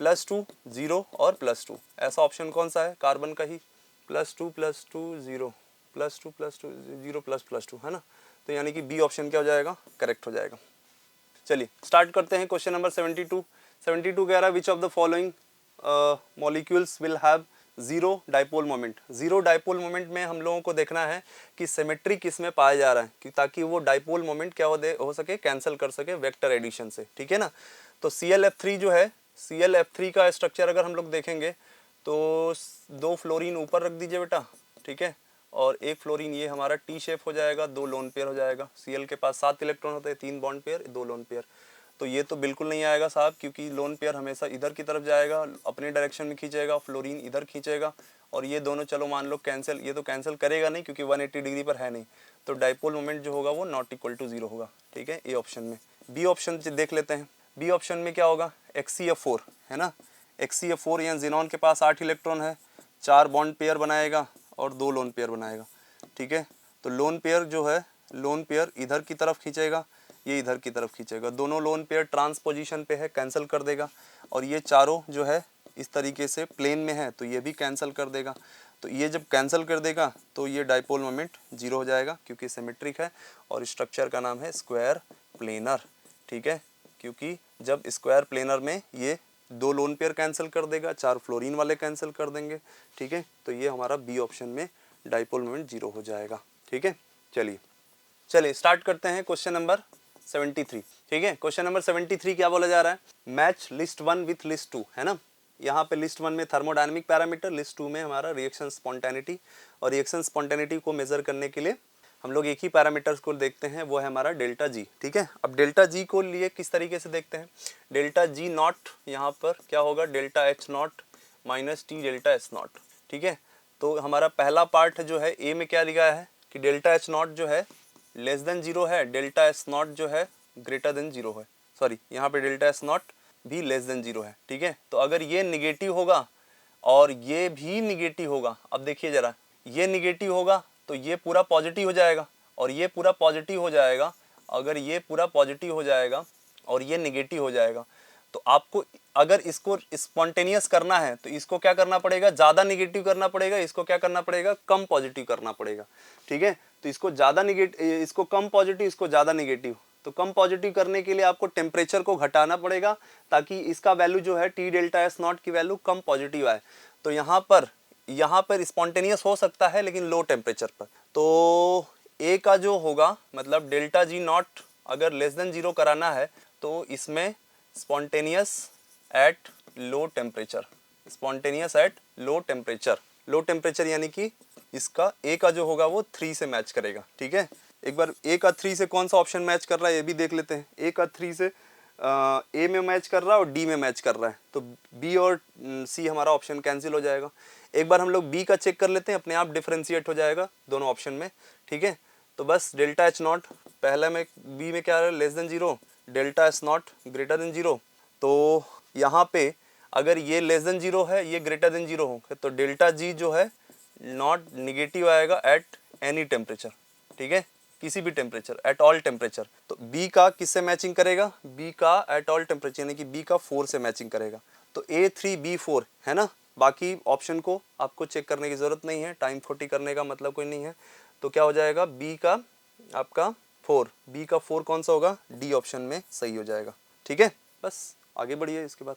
+2 0 और +2, ऐसा ऑप्शन कौन सा है, कार्बन का ही, +2 +2 0 +2 +2 0 +2, है ना। तो यानी कि बी ऑप्शन क्या हो जाएगा, करेक्ट हो जाएगा। चलिए स्टार्ट करते हैं क्वेश्चन नंबर 72। 72 कह रहा है which of the following molecules will have 0 dipole moment. 0 dipole moment में हम लोगों को देखना है कि सिमेट्री किस में पाया जा रहा है, कि ताकि वो डाइपोल मोमेंट क्या हो सके, कैंसिल कर सके वेक्टर एडिशन से, ठीक है ना। तो ClF3 जो है, ClF3 का स्ट्रक्चर अगर हम लोग देखेंगे तो 2 फ्लोरीन ऊपर रख दीजिए बेटा, ठीक है, और 1 फ्लोरीन ये हमारा टी शेप हो जाएगा, 2 लोन पेयर हो जाएगा। Cl के पास 7 इलेक्ट्रॉन होते हैं, 3 बॉन्ड पेयर, 2 लोन पेयर। तो ये तो बिल्कुल नहीं आएगा साहब, क्योंकि लोन पेयर हमेशा इधर की तरफ जाएगा, अपने डायरेक्शन में खींचेगा, फ्लोरीन इधर खींचेगा, और ये दोनों चलो मान लो कैंसिल, ये तो कैंसिल करेगा नहीं क्योंकि 180 डिग्री पर है नहीं, तो डाइपोल मोमेंट जो होगा वो नॉट इक्वल टू 0 होगा, ठीक है, ए ऑप्शन में। बी ऑप्शन देख लेते हैं, बी ऑप्शन में क्या होगा, HCl4, है ना, HCl4 यहाँ जिनॉन के पास 8 इलेक्ट्रॉन है, 4 बॉन्ड पेयर बनाएगा और 2 लोन पेयर बनाएगा, ठीक है। तो लोन पेयर जो है, लोन पेयर इधर की तरफ खींचेगा, ये इधर की तरफ खींचेगा, दोनों लोन पेयर ट्रांस पोजीशन पे है, कैंसिल कर देगा, और ये चारों जो है इस तरीके से प्लेन में है तो ये भी कैंसिल कर देगा। तो ये जब कैंसिल कर देगा तो ये डाइपोल मोमेंट 0 हो जाएगा, क्योंकि सिमेट्रिक है, और स्ट्रक्चर का नाम है स्क्वायर प्लेनर, ठीक है, क्योंकि जब स्क्वायर प्लेनर में ये 2 लोन पेयर कैंसिल कर देगा, 4 फ्लोरीन वाले कैंसिल कर देंगे, ठीक है। तो ये हमारा बी ऑप्शन में डाइपोल मोमेंट 0 हो जाएगा, ठीक है। चलिए स्टार्ट करते हैं क्वेश्चन नंबर 73, ठीक है। क्वेश्चन नंबर 73 क्या बोला जा रहा है, मैच लिस्ट 1 विथ लिस्ट 2, है ना। यहाँ पे लिस्ट 1 में थर्मोडायनेमिक पैरामीटर, लिस्ट 2 में हमारा रिएक्शन स्पॉन्टेनिटी। और रिएक्शन स्पॉन्टेनिटी को मेज़र करने के लिए हम लोग एक ही पैरामीटर्स को देखते हैं, वो है हमारा डेल्टा जी। ठीक है, अब डेल्टा जी को लिए किस तरीके से देखते हैं, डेल्टा जी नॉट यहाँ पर क्या होगा, delta H not minus T delta S not. ठीक है, तो हमारा पहला पार्ट जो है ए में क्या लिखा है कि डेल्टा एच नॉट जो है लेस देन 0 है, डेल्टा एस नॉट जो है ग्रेटर देन 0 है। सॉरी, यहाँ पे डेल्टा एस नॉट भी लेस देन 0 है। ठीक है, तो अगर ये निगेटिव होगा और ये भी निगेटिव होगा, अब देखिए ज़रा, ये निगेटिव होगा तो ये पूरा पॉजिटिव हो जाएगा और ये पूरा पॉजिटिव हो जाएगा। अगर ये पूरा पॉजिटिव हो जाएगा और ये निगेटिव हो जाएगा, तो आपको अगर इसको स्पॉन्टेनियस करना है तो इसको क्या करना पड़ेगा, ज़्यादा निगेटिव करना पड़ेगा, इसको क्या करना पड़ेगा, कम पॉजिटिव करना पड़ेगा। ठीक है, तो इसको ज़्यादा निगेटिव, इसको कम पॉजिटिव, इसको ज़्यादा निगेटिव, तो कम पॉजिटिव करने के लिए आपको टेम्परेचर को घटाना पड़ेगा ताकि इसका वैल्यू जो है टी डेल्टा एस नॉट की वैल्यू कम पॉजिटिव आए। तो यहाँ पर स्पॉन्टेनियस हो सकता है लेकिन लो टेम्परेचर पर। तो ए का जो होगा मतलब डेल्टा जी नॉट अगर लेस देन 0 कराना है तो इसमें spontaneous at low temperature, spontaneous at low temperature, low temperature यानी कि इसका ए का जो होगा वो 3 से मैच करेगा। ठीक है, एक बार ए का 3 से कौन सा ऑप्शन मैच कर रहा है ये भी देख लेते हैं। ए का 3 से ए में मैच कर रहा है और डी में मैच कर रहा है, तो बी और सी हमारा ऑप्शन कैंसिल हो जाएगा। एक बार हम लोग बी का चेक कर लेते हैं, अपने आप डिफरेंशिएट हो जाएगा दोनों ऑप्शन में। ठीक है, तो बस डेल्टा एच नॉट पहले में बी में क्या है less than 0, delta S not greater than 0। तो यहाँ पे अगर ये लेस देन 0 है, ये ग्रेटर देन 0 हो, तो डेल्टा जी जो है नॉट निगेटिव आएगा एट एनी टेम्परेचर। ठीक है, किसी भी टेम्परेचर, एट ऑल टेम्परेचर। तो बी का किससे मैचिंग करेगा, बी का एट ऑल टेम्परेचर यानी कि बी का 4 से मैचिंग करेगा। तो A3 B4 है ना, बाकी ऑप्शन को आपको चेक करने की ज़रूरत नहीं है, टाइम 40 करने का मतलब कोई नहीं है। तो क्या हो जाएगा, बी का आपका 4, बी का 4 कौन सा होगा, डी ऑप्शन में सही हो जाएगा। ठीक है, बस आगे बढ़िए इसके बाद।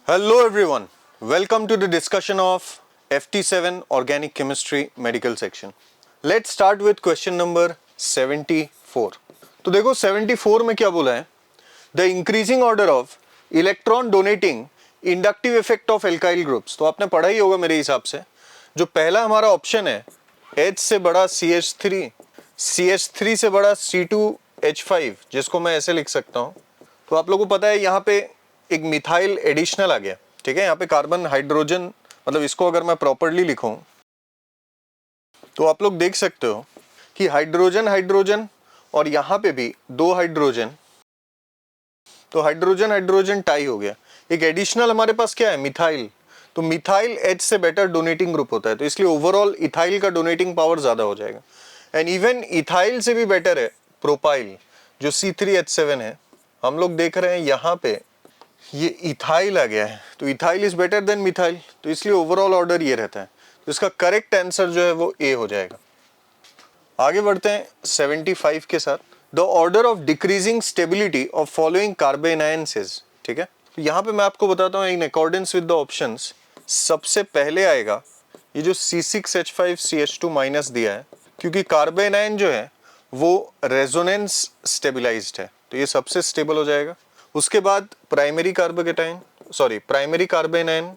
Hello everyone, welcome to the discussion of FT7 Organic Chemistry Medical Section. Let's start with question number 74. तो देखो 74 में क्या बोला है, The increasing order of electron donating inductive effect of alkyl groups. तो आपने पढ़ा ही होगा मेरे हिसाब से, जो पहला हमारा ऑप्शन है H से बड़ा CH3, CH3 से बड़ा C2H5, जिसको मैं ऐसे लिख सकता हूँ। तो आप लोगों को पता है यहाँ पे एक मिथाइल एडिशनल आ गया। ठीक है, यहाँ पे कार्बन हाइड्रोजन, मतलब इसको अगर मैं प्रॉपर्ली लिखूं तो आप लोग देख सकते हो कि हाइड्रोजन हाइड्रोजन और यहाँ पे भी 2 हाइड्रोजन, तो हाइड्रोजन हाइड्रोजन टाई हो गया। एक एडिशनल हमारे पास क्या है, मिथाइल। तो मिथाइल H से बेटर डोनेटिंग ग्रुप होता है, तो इसलिए ओवरऑल इथाइल का डोनेटिंग पावर ज्यादा हो जाएगा। एंड इवन इथाइल से भी बेटर है प्रोपाइल, जो C3H7 है। हम लोग देख रहे हैं यहाँ पे ये इथाइल आ गया है, तो ethyl is better than methyl, तो इसलिए ओवरऑल ऑर्डर ये रहता है। तो इसका करेक्ट आंसर जो है वो ए हो जाएगा। आगे बढ़ते हैं 75 के साथ। The order of decreasing stability of following carbanions is. ठीक है, तो यहाँ पे मैं आपको बताता हूँ in accordance with the options, सबसे पहले आएगा ये जो C6H5CH2 माइनस दिया है, क्योंकि कार्बेनायन जो है वो रेजोनेंस स्टेबिलाइज्ड है, तो ये सबसे स्टेबल हो जाएगा। उसके बाद प्राइमरी कार्बेनायन,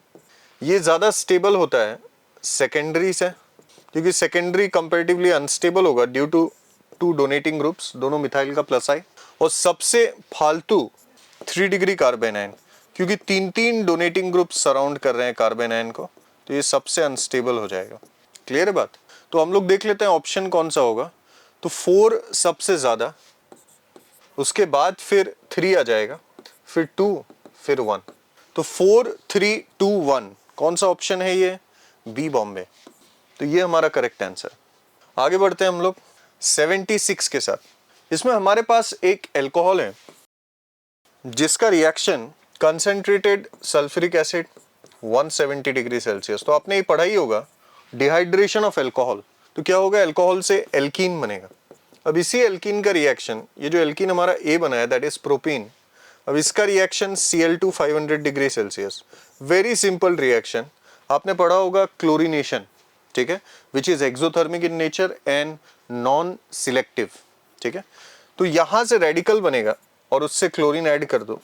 ये ज़्यादा स्टेबल होता है सेकेंडरी से, क्योंकि सेकेंडरी कंपैरेटिवली अनस्टेबल होगा ड्यू टू 2 डोनेटिंग ग्रुप्स, दोनों मिथाइल का प्लस आई। और सबसे फालतू 3 डिग्री कार्बेनायन, क्योंकि 3 डोनेटिंग ग्रुप्स सराउंड कर रहे हैं कार्बेनायन को, तो ये सबसे अनस्टेबल हो जाएगा। क्लियर है बात? तो हम लोग देख लेते हैं ऑप्शन कौन सा होगा। तो 4 सबसे ज़्यादा, उसके बाद फिर 3 आ जाएगा, फिर 2, फिर 1। तो 4, 3, 2, 1 कौन सा ऑप्शन है, ये बी बॉम्बे। तो ये हमारा करेक्ट आंसर। आगे बढ़ते हैं हम लोग 76 के साथ। इसमें हमारे पास एक एल्कोहल है जिसका reaction concentrated sulphuric acid 170 degree Celsius. तो आपने ये पढ़ा ही होगा डिहाइड्रेशन ऑफ एल्कोहल। तो क्या होगा, एल्कोहल से एल्कीन बनेगा। अब इसी एल्कीन का रिएक्शन, ये जो एल्कीन हमारा ए बना है दैट इज प्रोपीन, अब इसका reaction Cl2 500 degree Celsius. Very simple reaction. आपने पढ़ा होगा क्लोरीनेशन, ठीक है, which is exothermic in nature and non selective, ठीक है। तो यहां से रेडिकल बनेगा और उससे क्लोरीन ऐड कर दो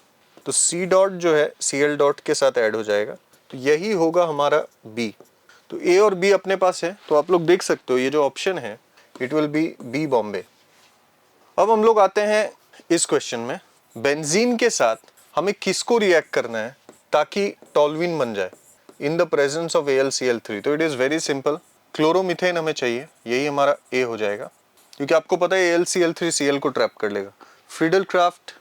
तो C डॉट जो है Cl डॉट के साथ ऐड हो जाएगा, तो यही होगा हमारा B। तो A और B अपने पास है, तो आप लोग देख सकते हो ये जो ऑप्शन है it will B B Bombay. अब हम लोग आते हैं इस क्वेश्चन में, बेंजीन के साथ हमें किसको रिएक्ट करना है ताकि टॉल्यूइन बन जाए इन द प्रेजेंस ऑफ AlCl3। तो it is very simple, chloromethane हमें चाहिए, यही हमारा A हो जाएगा, क्योंकि आपको पता है AlCl3 Cl को ट्रैप कर लेगा। फ्रीडल क्राफ्ट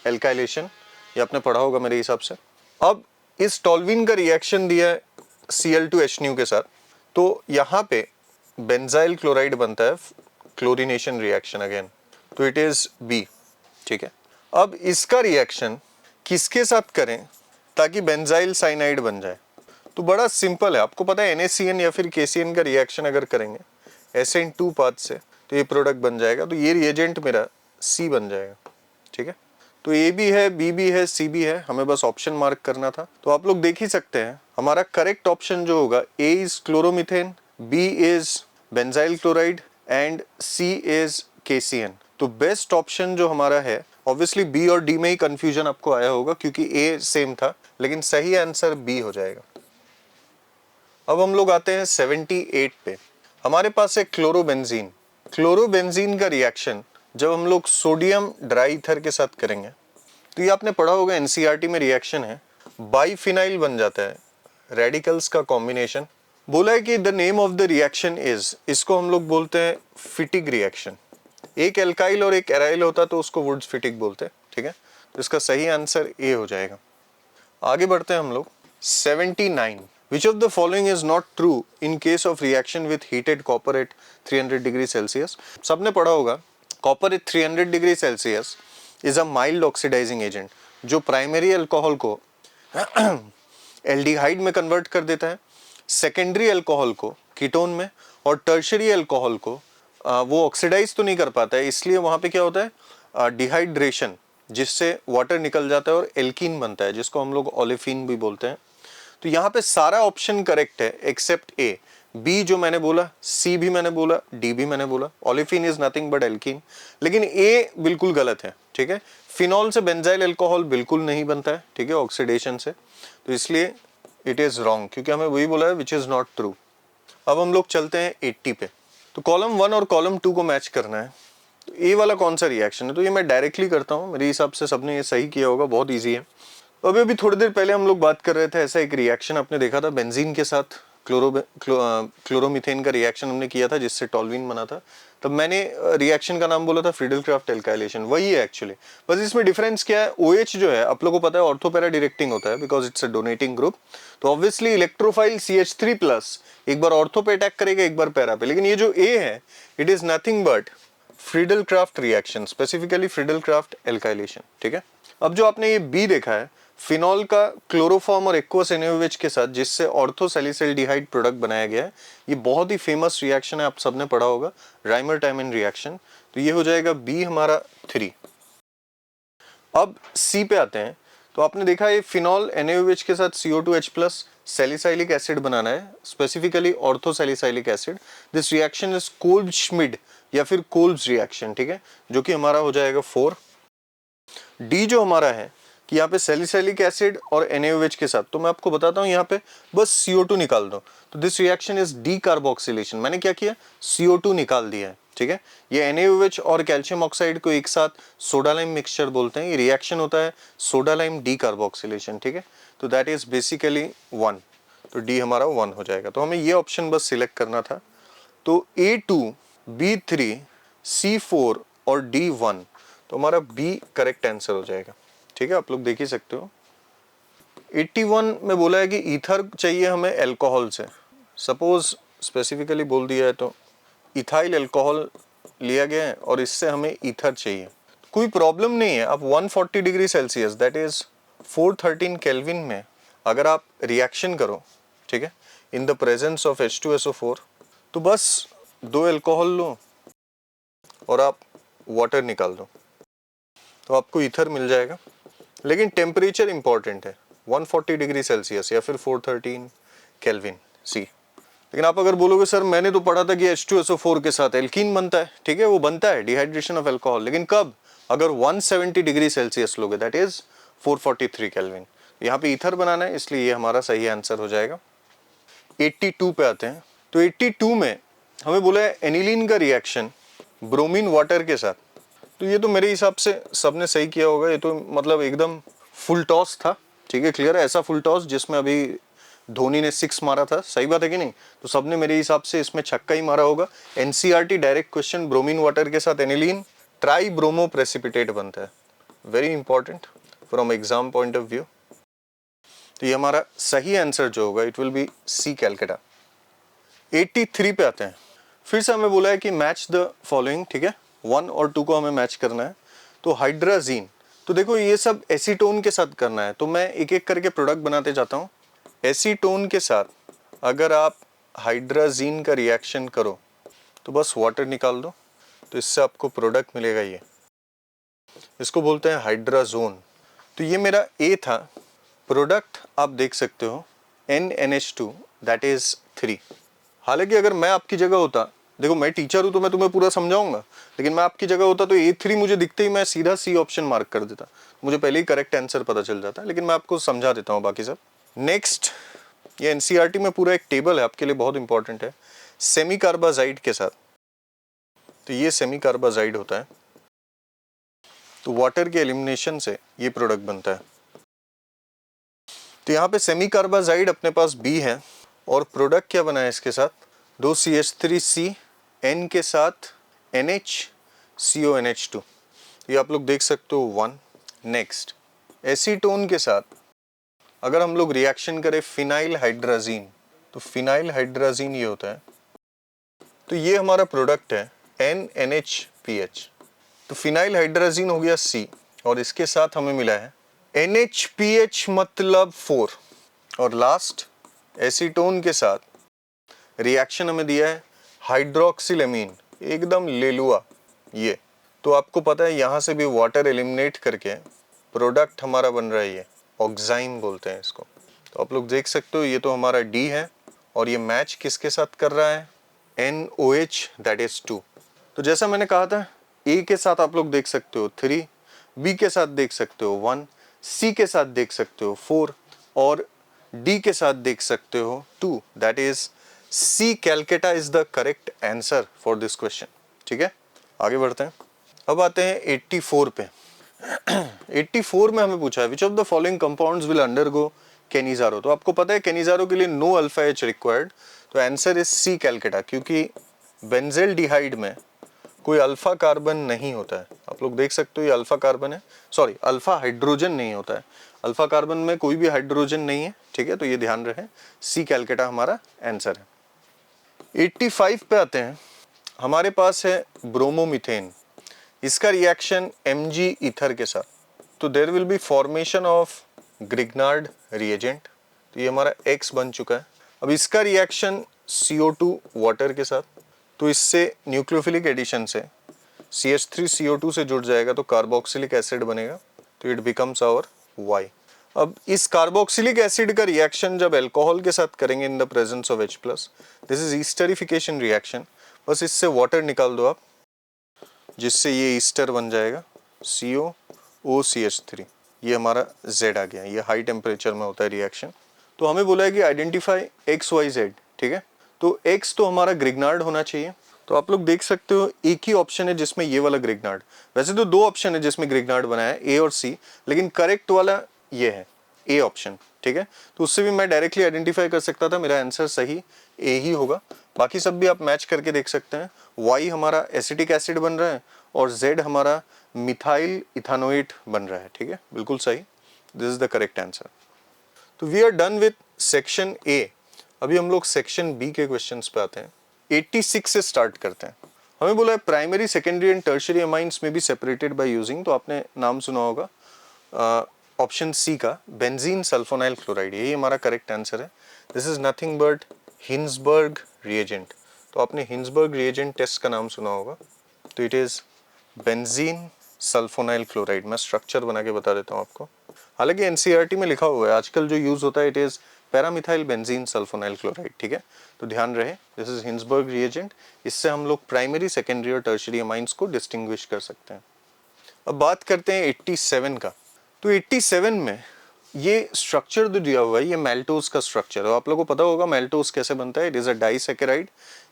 एल्काइलेशन ये आपने पढ़ा होगा मेरे हिसाब से। अब इस टॉल्यूइन का रिएक्शन दिया है Cl2H के साथ, तो यहाँ पे बेंजाइल क्लोराइड बनता है, क्लोरीनेशन रिएक्शन अगेन, तो इट इज B, ठीक है। अब इसका रिएक्शन किसके साथ करें ताकि बेंजाइल साइनाइड बन जाए, तो बड़ा सिंपल है, आपको पता है NaCN या फिर KCN का रिएक्शन अगर करेंगे SN2 पाथ से तो ये प्रोडक्ट बन जाएगा, तो ये रिएजेंट मेरा C बन जाएगा, ठीक है। तो A भी है, B भी है, C भी है, हमें बस ऑप्शन मार्क करना था। तो आप लोग देख ही सकते हैं हमारा करेक्ट ऑप्शन जो होगा A is chloromethane, B is benzyl chloride and C is KCN। तो बेस्ट ऑप्शन जो हमारा है, ऑब्वियसली B और D में ही कंफ्यूजन आपको आया होगा क्योंकि A सेम था, लेकिन सही आंसर B हो जाएगा। अब हम लोग आते हैं 78 पे, हमारे पास है क्लोरोबेंजीन। क्लोरोबेंजीन का रिएक्शन जब हम लोग सोडियम ड्राई ईथर के साथ करेंगे, तो ये आपने पढ़ा होगा NCERT में रिएक्शन है, बाइफिनाइल बन जाता है, रेडिकल्स का कॉम्बिनेशन। बोला है कि the name of the reaction is, इसको हम लोग बोलते हैं फिटिग रिएक्शन। एक एल्काइल और एक एराइल होता तो उसको वुड्स फिटिग बोलते हैं, ठीक है। तो इसका सही आंसर A हो जाएगा। आगे बढ़ते हैं हम लोग 79, which of the following is not true in case of reaction with heated copper at 300 degree Celsius. सबने पढ़ा होगा copper at 300 degree Celsius is a mild oxidizing agent, जो प्राइमरी अल्कोहल को एल्डिहाइड में कन्वर्ट कर देता है, सेकेंडरी अल्कोहल को कीटोन में, और टर्शरी अल्कोहल को वो ऑक्सीडाइज तो नहीं कर पाता है, इसलिए वहां पे क्या होता है डिहाइड्रेशन, जिससे वाटर निकल जाता है और एल्कीन बनता है, जिसको हम लोग ओलेफिन भी बोलते हैं। तो यहाँ पे सारा ऑप्शन करेक्ट है एक्सेप्ट A। B जो मैंने बोला, C भी मैंने बोला, D भी मैंने बोला, olefin is nothing but alkene, लेकिन A बिल्कुल गलत है, ठीक है। फिनॉल से बेंजाइल अल्कोहल बिल्कुल नहीं बनता है, ठीक है, ऑक्सीडेशन से, तो इसलिए इट इज रॉन्ग, क्योंकि हमें वही बोला है विच इज नॉट ट्रू। अब हम लोग चलते हैं 80 पे, तो कॉलम 1 और कॉलम 2 को मैच करना है। तो A वाला कौन सा रिएक्शन है, तो ये मैं डायरेक्टली करता हूँ, मेरे हिसाब से सबने ये सही किया होगा, बहुत ईजी है। तो अभी थोड़ी देर पहले हम लोग बात कर रहे थे, ऐसा एक रिएक्शन आपने देखा था बेंजीन के साथ क्लोरोमीथेन का रिएक्शन हमने किया था जिससे टॉल्यूइन बना था, तब मैंने रिएक्शन का नाम बोला था फ्रीडल क्राफ्ट एल्काइलेशन, वही है एक्चुअली, बस इसमें डिफरेंस क्या है, OH जो है आप लोगों को पता है ऑर्थोपैरा डायरेक्टिंग होता है because it's a donating group, तो ऑब्वियसली इलेक्ट्रोफाइल CH3+ एक बार ऑर्थो पे अटैक करेगा, एक बार पैरा पे, लेकिन ये जो A है it is nothing but Friedel craft reaction, specifically Friedel craft alkylation, ठीक है। अब जो आपने ये B देखा है फिनॉल का क्लोरोफॉर्म और एक्वस NaOH के साथ, जिससे ऑर्थोसैलिसिल्डिहाइड प्रोडक्ट बनाया गया है, ये बहुत ही फेमस रिएक्शन है, आप सबने पढ़ा होगा, राइमर-टाइमन रिएक्शन, तो ये हो जाएगा B हमारा 3। अब C पे आते हैं, तो आपने देखा है फिनॉल NaOH के साथ CO2H+ सैलिसाइलिक एसिड बनाना है, specifically orthosalicylic acid. This reaction is Kolbe Schmitt या फिर कोल्ब्स रिएक्शन, ठीक है, जो कि हमारा हो जाएगा 4। D जो हमारा है कि यहाँ पे सैलिसाइलिक एसिड और NaOH के साथ, तो मैं आपको बताता हूँ यहाँ पे बस CO2 निकाल दो, तो दिस रिएक्शन इज डीकार्बोक्सिलेशन। मैंने क्या किया, CO2 निकाल दिया है, ठीक है। ये NaOH और कैल्शियम ऑक्साइड को एक साथ सोडा लाइम मिक्सचर बोलते हैं, ये रिएक्शन होता है सोडा लाइम डीकार्बोक्सिलेशन, ठीक है। तो दैट इज बेसिकली 1, तो D हमारा 1 हो जाएगा, तो हमें ये ऑप्शन बस सिलेक्ट करना था। तो A2, B3, C4 और D1, तो हमारा B करेक्ट आंसर हो जाएगा, ठीक है, आप लोग देख ही सकते हो। 81 में बोला है कि ईथर चाहिए हमें अल्कोहल से, सपोज स्पेसिफिकली बोल दिया है तो इथाइल अल्कोहल लिया गया है और इससे हमें ईथर चाहिए, कोई प्रॉब्लम नहीं है। आप 140 degree Celsius that is 413 kelvin में अगर आप रिएक्शन करो, ठीक है, इन द प्रेजेंस ऑफ H2SO4, तो बस 2 अल्कोहल लो और आप वाटर निकाल दो, तो आपको ईथर मिल जाएगा। लेकिन टेम्परेचर इंपॉर्टेंट है, 140 डिग्री सेल्सियस या फिर 413 केल्विन C। लेकिन आप अगर बोलोगे सर मैंने तो पढ़ा था कि H2SO4 के साथ एल्कीन बनता है, ठीक है वो बनता है डिहाइड्रेशन ऑफ अल्कोहल, लेकिन कब? अगर 170 डिग्री सेल्सियस लोगे, दैट इज 443 केल्विन। यहाँ पे ईथर बनाना है, इसलिए ये हमारा सही आंसर हो जाएगा। 82 पे आते हैं। तो 82 में हमें बोला है एनिलीन का रिएक्शन ब्रोमीन वाटर के साथ। तो ये तो मेरे हिसाब से सबने सही किया होगा, ये तो मतलब एकदम फुल टॉस था, ठीक है क्लियर है, ऐसा फुल टॉस जिसमें अभी धोनी ने 6 मारा था, सही बात है कि नहीं? तो सबने मेरे हिसाब से इसमें छक्का ही मारा होगा। NCERT direct question, bromine water के साथ एनिलीन ट्राई ब्रोमो प्रेसिपिटेट बनता है, very important from exam point of view. तो ये हमारा सही आंसर जो होगा it will be C Calcutta. 83 पे आते हैं। फिर से हमें बोला है कि मैच द फॉलोइंग, ठीक है 1 और 2 को हमें मैच करना है। तो हाइड्राजीन, तो देखो ये सब एसीटोन के साथ करना है, तो मैं एक एक करके प्रोडक्ट बनाते जाता हूँ। एसीटोन के साथ अगर आप हाइड्राजीन का रिएक्शन करो तो बस वाटर निकाल दो, तो इससे आपको प्रोडक्ट मिलेगा ये, इसको बोलते हैं हाइड्राजोन। तो ये मेरा ए था, प्रोडक्ट आप देख सकते हो NNH2 दैट इज 3। हालांकि अगर मैं आपकी जगह होता, देखो मैं टीचर हूं तो मैं तुम्हें पूरा समझाऊंगा, लेकिन मैं आपकी जगह होता तो A3 मुझे दिखते ही मैं सीधा सी ऑप्शन मार्क कर देता, मुझे पहले ही करेक्ट आंसर पता चल जाता, लेकिन मैं आपको समझा देता हूँ बाकी सब। नेक्स्ट, ये एनसीईआरटी में पूरा एक टेबल है आपके लिए, बहुत इंपॉर्टेंट है, सेमी कार्बाजाइड के साथ। तो ये सेमी कार्बाजाइड होता है, तो वाटर के एलिमिनेशन से ये प्रोडक्ट बनता है। तो यहाँ पे सेमी कार्बाजाइड अपने पास B है, और प्रोडक्ट क्या बना है इसके साथ, 2 CH3C N के साथ NHCONH2, ये आप लोग देख सकते हो 1। नेक्स्ट, एसीटोन के साथ अगर हम लोग रिएक्शन करें फिनाइल हाइड्राजीन, तो फिनाइल हाइड्राजीन ये होता है, तो ये हमारा प्रोडक्ट है NNHPH। तो फिनाइल हाइड्राजीन हो गया C, और इसके साथ हमें मिला है NHPH मतलब 4, और लास्ट एसीटोन के साथ रिएक्शन हमें दिया है हाइड्रोक्सिलेमीन, एकदम लेलुआ ये। तो आपको पता है यहाँ से भी वाटर एलिमिनेट करके प्रोडक्ट हमारा बन रहा है, ये ऑक्साइम बोलते हैं इसको। तो आप लोग देख सकते हो ये तो हमारा D है, और ये मैच किसके साथ कर रहा है, NOH दैट इज 2। तो जैसा मैंने कहा था, A के साथ आप लोग देख सकते हो 3, B के साथ देख सकते हो 1, C के साथ देख सकते हो 4, और D के साथ देख सकते हो 2, that is C Calcutta is the correct answer for this question. ठीक है, आगे बढ़ते हैं। अब आते हैं 84 पे। 84 में हमें पूछा है which of the following compounds will undergo Cannizzaro. तो आपको पता है केनिजारो के लिए नो अल्फा एच रिक्वायर्ड, तो आंसर इज सी कैलकाटा, क्योंकि बेंजेल डिहाइड में कोई अल्फा कार्बन नहीं होता है। आप लोग देख सकते हो ये अल्फा कार्बन है, सॉरी अल्फा हाइड्रोजन नहीं होता है, अल्फा कार्बन में कोई भी हाइड्रोजन नहीं है। ठीक है, तो ये ध्यान रहे, सी कैलकाटा हमारा आंसर है। 85 पे आते हैं। हमारे पास है ब्रोमोमीथेन, इसका रिएक्शन Mg ईथर के साथ, तो there will be formation of Grignard reagent, तो ये हमारा X बन चुका है। अब इसका रिएक्शन CO2 वाटर के साथ, तो इससे न्यूक्लियोफिलिक एडिशन से CH3CO2 से जुड़ जाएगा तो कार्बोक्सिलिक एसिड बनेगा, तो इट बिकम्स आवर Y। अब इस कार्बोक्सिलिक एसिड का रिएक्शन जब अल्कोहल के साथ करेंगे in the presence of H+, this is esterification reaction, बस इससे वाटर निकाल दो आप, जिससे ये ईस्टर बन जाएगा COOCH3, ये हमारा Z आ गया। ये हाई टेम्परेचर में होता है रिएक्शन। तो हमें बोला है कि आइडेंटिफाई XYZ, ठीक है, तो X तो हमारा ग्रिग्नार्ड होना चाहिए। तो आप लोग देख सकते हो एक ही ऑप्शन है जिसमें ये वाला ग्रिग्नार्ड, वैसे तो 2 ऑप्शन है जिसमें ग्रिग्नार्ड बना है, A और C, लेकिन करेक्ट वाला ये है A ऑप्शन। ठीक है, तो उससे भी मैं डायरेक्टली आइडेंटिफाई कर सकता था, मेरा आंसर सही A ही होगा। बाकी सब भी आप मैच करके देख सकते हैं। Y हमारा एसिटिक एसिड बन रहा है और Z हमारा मिथाइल इथानोएट बन रहा है। ठीक है, बिल्कुल सही, this is the correct answer. तो we are done with section A। अभी हम लोग सेक्शन B के क्वेश्चंस पे आते हैं। 86 से स्टार्ट करते हैं। हमें बोला है primary secondary and tertiary amines में बी सेपरेटेड बाय यूजिंग, तो आपने नाम सुना होगा ऑप्शन C का बेंजीन सल्फोनाइल क्लोराइड, यही हमारा करेक्ट आंसर है। This is nothing but Hinsberg reagent, तो आपने हिंसबर्ग रिएजेंट टेस्ट का नाम सुना होगा, तो it is benzene sulphonyl chloride. मैं स्ट्रक्चर बना के बता देता हूँ आपको, हालांकि एनसीईआरटी में लिखा हुआ है, आजकल जो यूज होता है it is paramethyl benzene sulphonyl chloride, ठीक है। तो ध्यान रहे दिस इज हिंसबर्ग रिएजेंट, इससे हम लोग प्राइमरी, सेकेंडरी और टर्शियरी अमाइंस को डिस्टिंग्विश कर सकते हैं। अब बात करते हैं 87 का। तो 87 में ये स्ट्रक्चर जो दिया हुआ है ये मेल्टोज का स्ट्रक्चर है। आप लोगों को पता होगा मेल्टोज कैसे बनता है, it is a disaccharide,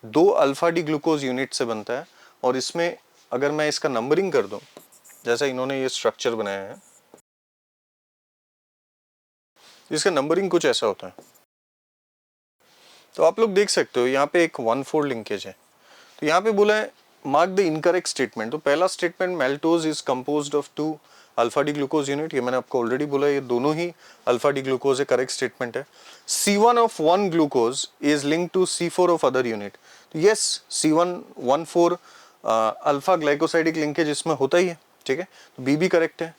2 alpha D glucose unit से बनता है। और इसमें अगर मैं इसका नंबरिंग कर दूं, जैसा इन्होंने ये स्ट्रक्चर बनाया है, इसका नंबरिंग कुछ ऐसा होता है। तो आप लोग देख सकते हो यहाँ पे एक 1,4 लिंकेज है। तो यहाँ पे बोला है मार्क द इनकरेक्ट स्टेटमेंट। तो पहला statement maltose is composed of 2 alpha D glucose unit, ये मैंने आपको ऑलरेडी बोला, ये दोनों ही अल्फा डी ग्लूकोज है, करेक्ट स्टेटमेंट है। C1 of 1 glucose is link to C4 of other unit. Yes, C114 alpha glycosidic linkage इसमें होता ही है, ठीक है। तो बी भी करेक्ट है।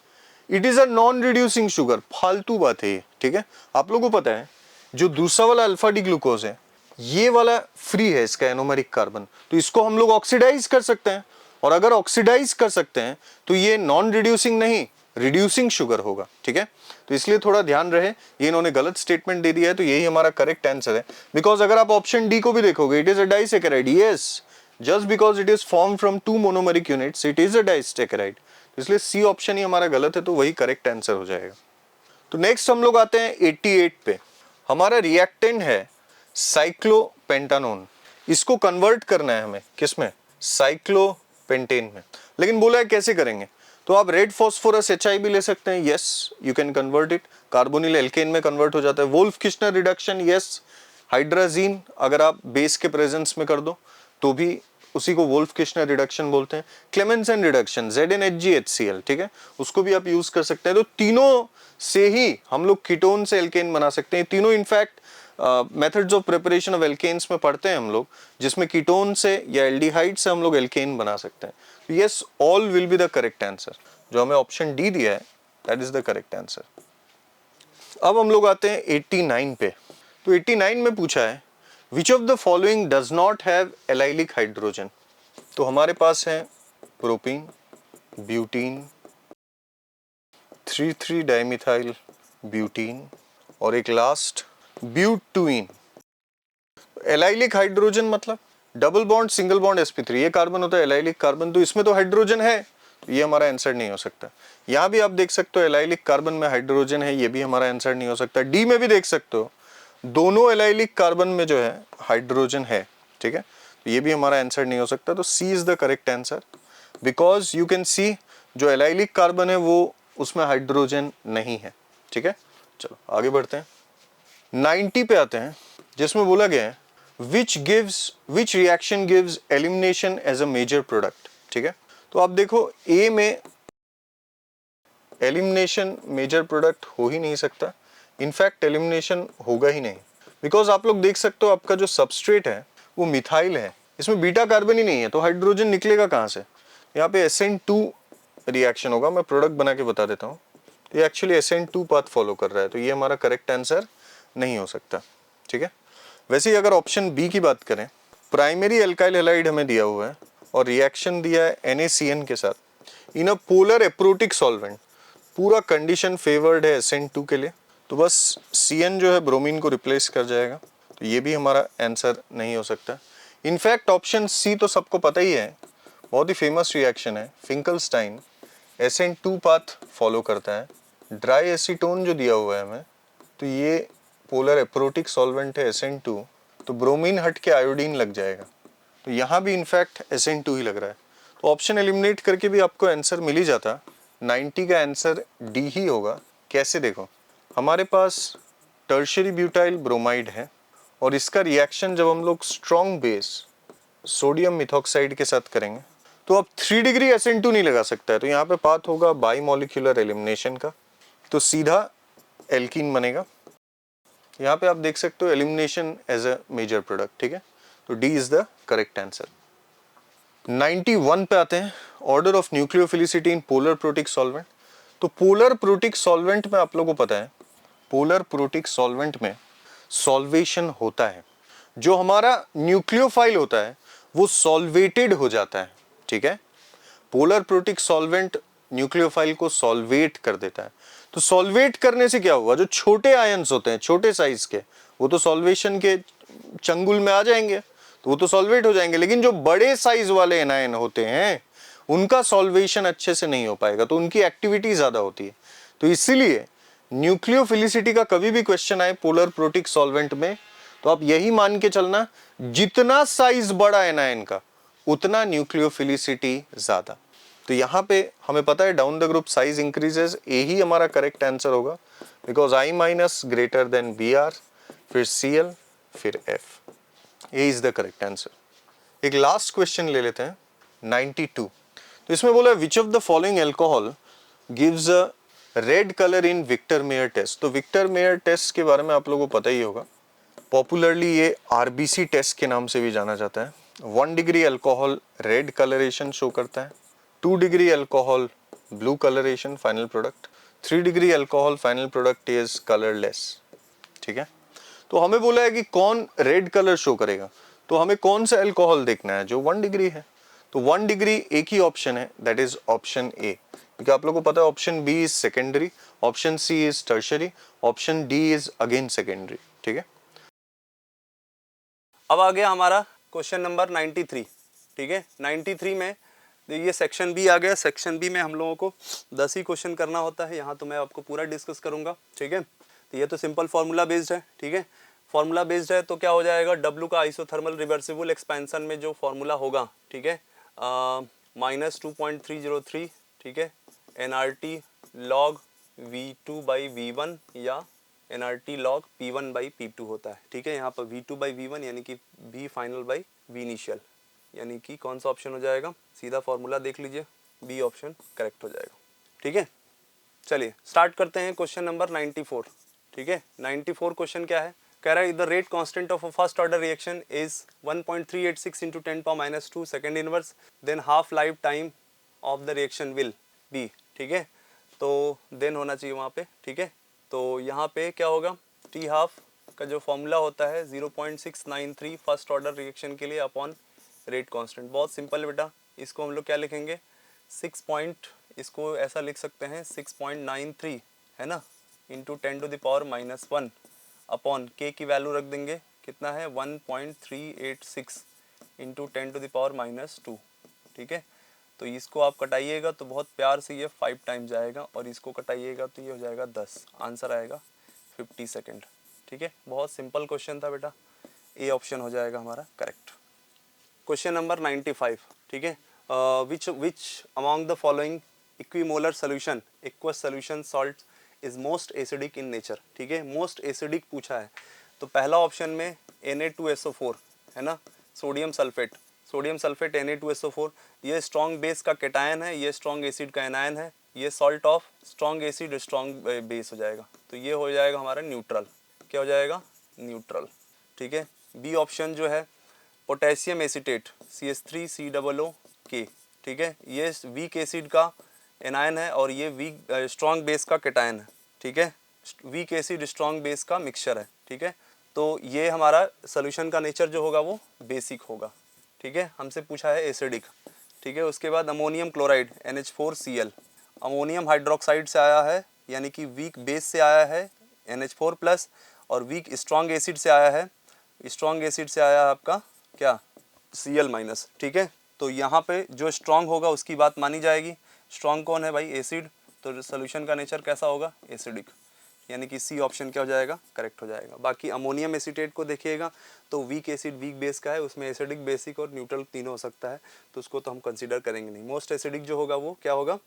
It is a non reducing sugar, फालतू बात है ये, ठीक है। आप लोगों को पता है जो दूसरा वाला अल्फा डी ग्लूकोज है ये वाला फ्री है, इसका एनोमेरिक कार्बन, तो इसको हम लोग ऑक्सीडाइज कर सकते हैं। और अगर ऑक्सीडाइज कर सकते हैं तो ये नॉन रिड्यूसिंग नहीं, रिड्यूसिंग शुगर होगा, ठीक है। तो इसलिए थोड़ा ध्यान रहे, ये इन्होंने गलत स्टेटमेंट दे दिया है, तो यही हमारा करेक्ट आंसर है। बिकॉज अगर आप ऑप्शन डी को भी देखोगे, it is a disaccharide, yes, just because it is form from 2 monomeric units it is a disaccharide. इसलिए सी ऑप्शन ही हमारा गलत है, तो वही करेक्ट आंसर हो जाएगा। तो नेक्स्ट हम लोग आते हैं 88 पे। हमारा रिएक्टेंट है साइक्लोपेंटानोन, इसको कन्वर्ट करना है हमें किसमें, साइक्लोपेंटेन में। लेकिन बोला है कैसे करेंगे, तो आप रेड फॉस्फोरस HI भी ले सकते हैं, yes you can convert it, carbonyl alkane में कन्वर्ट हो जाता है। Wolff Kishner reduction, yes, hydrazine अगर आप बेस के प्रेजेंस में कर दो तो भी उसी को वोल्फ किश्नर रिडक्शन बोलते हैं। क्लेमेंसन रिडक्शन ZnHgHCl, ठीक है, उसको भी आप यूज कर सकते हैं। तो तीनों से ही हम लोग कीटोन से एल्केन बना सकते हैं। तीनों in fact methods of preparation of alkenes में पढ़ते हैं हम लोग, जिसमें कीटोन से या एल्डिहाइड से हम लोग एल्केन बना सकते हैं। तो yes, all will be the correct answer. जो हमें ऑप्शन डी दिया है that is the correct answer. अब हम लोग आते हैं 89 पे। तो 89 में पूछा है which of the following does not have allylic hydrogen. तो हमारे पास है प्रोपीन, ब्यूटीन, 3,3 डाइमिथाइल ब्यूटीन और एक लास्ट ब्यूटुइन। एलाइलिक हाइड्रोजन मतलब double bond single bond sp3, ये कार्बन होता है एलाइलिक कार्बन, तो इसमें तो हाइड्रोजन है, तो ये हमारा आंसर नहीं हो सकता। यहाँ भी आप देख सकते हो एलाइलिक कार्बन में हाइड्रोजन है, ये भी हमारा आंसर नहीं हो सकता। डी में भी देख सकते हो दोनों एलाइलिक कार्बन में जो है हाइड्रोजन है, ठीक है, तो ये भी हमारा आंसर नहीं हो सकता। तो C is the correct answer, because you can see जो एलाइलिक कार्बन है वो उसमें हाइड्रोजन नहीं है, ठीक है। चलो आगे बढ़ते हैं, 90 पे आते हैं, जिसमें बोला गया है which reaction gives elimination as a major product, ठीक है। तो आप देखो ए में एलिमिनेशन मेजर प्रोडक्ट हो ही नहीं सकता, इनफैक्ट एलिमिनेशन होगा ही नहीं, बिकॉज आप लोग देख सकते हो आपका जो सबस्ट्रेट है वो मिथाइल है, इसमें बीटा कार्बन ही नहीं है, तो हाइड्रोजन निकलेगा कहाँ से। यहाँ पे SN2 रिएक्शन होगा, मैं प्रोडक्ट बना के बता देता हूँ। ये एक्चुअली SN2 पाथ फॉलो कर रहा है, तो ये हमारा करेक्ट आंसर नहीं हो सकता, ठीक है। वैसे ही अगर ऑप्शन बी की बात करें, प्राइमरी एल्काइल हैलाइड हमें दिया हुआ है और रिएक्शन दिया है NaCN के साथ इन अ पोलर एप्रोटिक सॉल्वेंट, पूरा कंडीशन फेवर्ड है SN2 के लिए, तो बस CN जो है ब्रोमीन को रिप्लेस कर जाएगा, तो ये भी हमारा आंसर नहीं हो सकता। इनफैक्ट ऑप्शन सी तो सबको पता ही है, बहुत ही फेमस रिएक्शन है, फिंकलस्टाइन SN2 पाथ फॉलो करता है। ड्राई एसीटोन जो दिया हुआ है हमें, तो ये पोलर एप्रोटिक सॉल्वेंट है SN2, तो ब्रोमीन हट के आयोडीन लग जाएगा, तो यहाँ भी इनफैक्ट SN2 ही लग रहा है। तो ऑप्शन एलिमिनेट करके भी आपको आंसर मिल ही जाता, 90 का आंसर डी ही होगा। कैसे देखो, हमारे पास टर्शियरी ब्यूटाइल ब्रोमाइड है और इसका रिएक्शन जब हम लोग स्ट्रॉन्ग बेस सोडियम मिथॉक्साइड के साथ करेंगे तो अब 3 डिग्री SN2 नहीं लगा सकता है, तो यहाँ पे पाथ होगा बाई मॉलिक्यूलर एलिमिनेशन का, तो सीधा एल्कीन बनेगा। यहाँ पे आप देख सकते हो elimination as a major product, ठीक है, तो D is the correct answer. 91 पे आते हैं, order of nucleophilicity in polar protic solvent. तो पोलर प्रोटिक सॉल्वेंट में आप लोगों को पता है, पोलर प्रोटिक सॉल्वेंट में सॉल्वेशन होता है, जो हमारा न्यूक्लियोफाइल होता है वो सॉल्वेटेड हो जाता है, ठीक है। पोलर प्रोटिक सॉल्वेंट न्यूक्लियोफाइल को सॉल्वेट कर देता है, तो सॉल्वेट करने से क्या होगा, जो छोटे आयंस होते हैं छोटे साइज के, वो तो सॉल्वेशन के चंगुल में आ जाएंगे, तो वो तो सॉल्वेट हो जाएंगे, लेकिन जो बड़े साइज वाले एनायन होते हैं उनका सॉल्वेशन अच्छे से नहीं हो पाएगा, तो उनकी एक्टिविटी ज्यादा होती है। तो इसीलिए न्यूक्लियोफिलिसिटी का कभी भी क्वेश्चन आए पोलर प्रोटिक सॉल्वेंट में, तो आप यही मान के चलना, जितना साइज बड़ा एनायन का उतना न्यूक्लियोफिलिसिटी ज्यादा। तो यहां पे हमें पता है down the group size increases, A ही हमारा करेक्ट आंसर होगा, because I minus greater than Br, फिर Cl, फिर F, A is the correct answer. एक लास्ट क्वेश्चन ले लेते हैं 92। तो इसमें बोला which of the following alcohol gives a red colour in Victor Meyer test. तो विक्टर मेयर टेस्ट के बारे में आप लोगों को पता ही होगा, पॉपुलरली ये RBC टेस्ट के नाम से भी जाना जाता है। 1 degree alcohol red colouration show करता है, 2 degree alcohol blue colouration final product, 3 degree alcohol final product is colourless. ठीक है, तो हमें बोला है कि कौन रेड कलर शो करेगा, तो हमें कौन सा अल्कोहल देखना है, जो 1 डिग्री है। तो 1 डिग्री एक ही ऑप्शन है, दैट इज ऑप्शन ए, क्योंकि आप लोगों को पता है option B is secondary, option C is tertiary, option D is again secondary. ठीक है, अब आ गया हमारा क्वेश्चन नंबर 93। ठीक है, 93 में ये सेक्शन बी आ गया। सेक्शन बी में हम लोगों को 10 ही क्वेश्चन करना होता है, यहाँ तो मैं आपको पूरा डिस्कस करूँगा। ठीक है, तो ये तो सिंपल फार्मूला बेस्ड है। ठीक है, फार्मूला बेस्ड है तो क्या हो जाएगा, W का आइसोथर्मल रिवर्सिबल एक्सपेंशन में जो फार्मूला होगा, ठीक है, -2.303, ठीक है, nRT log V2/V1 या nRT log P1/P2 होता है। ठीक है, यहाँ पर V2/V1 यानी कि V final/V initial, यानी कि कौन सा ऑप्शन हो जाएगा, सीधा फॉर्मूला देख लीजिए, बी ऑप्शन करेक्ट हो जाएगा। ठीक है, चलिए स्टार्ट करते हैं क्वेश्चन नंबर 94। ठीक है, 94 क्वेश्चन क्या है, कह रहा है the rate constant of a first order reaction is 1.386 into 10⁻⁻² second inverse, than half life time of the reaction will be. ठीक है, तो देन होना चाहिए वहाँ पे। ठीक है, तो यहाँ पे क्या होगा, टी हाफ का जो फॉर्मूला होता है 0.693 फर्स्ट ऑर्डर रिएक्शन के लिए अपॉन रेट कांस्टेंट। बहुत सिंपल बेटा, इसको हम लोग क्या लिखेंगे, 6 पॉइंट, इसको ऐसा लिख सकते हैं 6.93 है ना, इंटू 10⁻⁻1 अपॉन के की वैल्यू रख देंगे, कितना है 1.386 इंटू 10⁻²। ठीक है, तो इसको आप कटाइएगा तो बहुत प्यार से ये 5 टाइम जाएगा, और इसको कटाइएगा तो ये हो जाएगा 10, आंसर आएगा 50 सेकेंड। ठीक है, बहुत सिंपल क्वेश्चन था बेटा, ए ऑप्शन हो जाएगा हमारा करेक्ट। Question number 95। ठीक है, which among the following equimolar solution aqueous solution salt is most acidic in nature. ठीक है, मोस्ट एसिडिक पूछा है, तो पहला ऑप्शन में Na2SO4 है ना, sodium sulphate, sodium sulphate Na2SO4, ये स्ट्रॉन्ग बेस का कैटायन है, ये स्ट्रॉन्ग एसिड का एनायन है, ये salt of strong acid strong base हो जाएगा, तो ये हो जाएगा हमारा न्यूट्रल। क्या हो जाएगा, न्यूट्रल। ठीक है, बी ऑप्शन जो है पोटेशियम एसीटेट CH3COO। ठीक है, ये वीक एसिड का एनायन है और ये वीक स्ट्रॉन्ग बेस का कैटायन है। ठीक है, वीक एसिड स्ट्रॉन्ग बेस का मिक्सचर है। ठीक है, तो ये हमारा सोल्यूशन का नेचर जो होगा वो बेसिक होगा। ठीक है, हमसे पूछा है एसिडिक। ठीक है, उसके बाद ammonium chloride NH4Cl, ammonium hydroxide से आया है, यानी कि वीक बेस से आया है NH4+, और वीक स्ट्रॉन्ग एसिड से आया है, स्ट्रॉन्ग एसिड से आया है आपका क्या, Cl-। ठीक है, तो यहाँ पे जो स्ट्रॉन्ग होगा उसकी बात मानी जाएगी। स्ट्रॉन्ग कौन है भाई, एसिड, तो सोल्यूशन का नेचर कैसा होगा, एसिडिक, यानी कि सी ऑप्शन क्या हो जाएगा, करेक्ट हो जाएगा। बाकी अमोनियम एसीटेट को देखिएगा तो वीक एसिड वीक बेस का है, उसमें एसिडिक, बेसिक और न्यूट्रल तीनों हो सकता है, तो उसको तो हम कंसीडर करेंगे नहीं। मोस्ट एसिडिक जो होगा वो क्या होगा,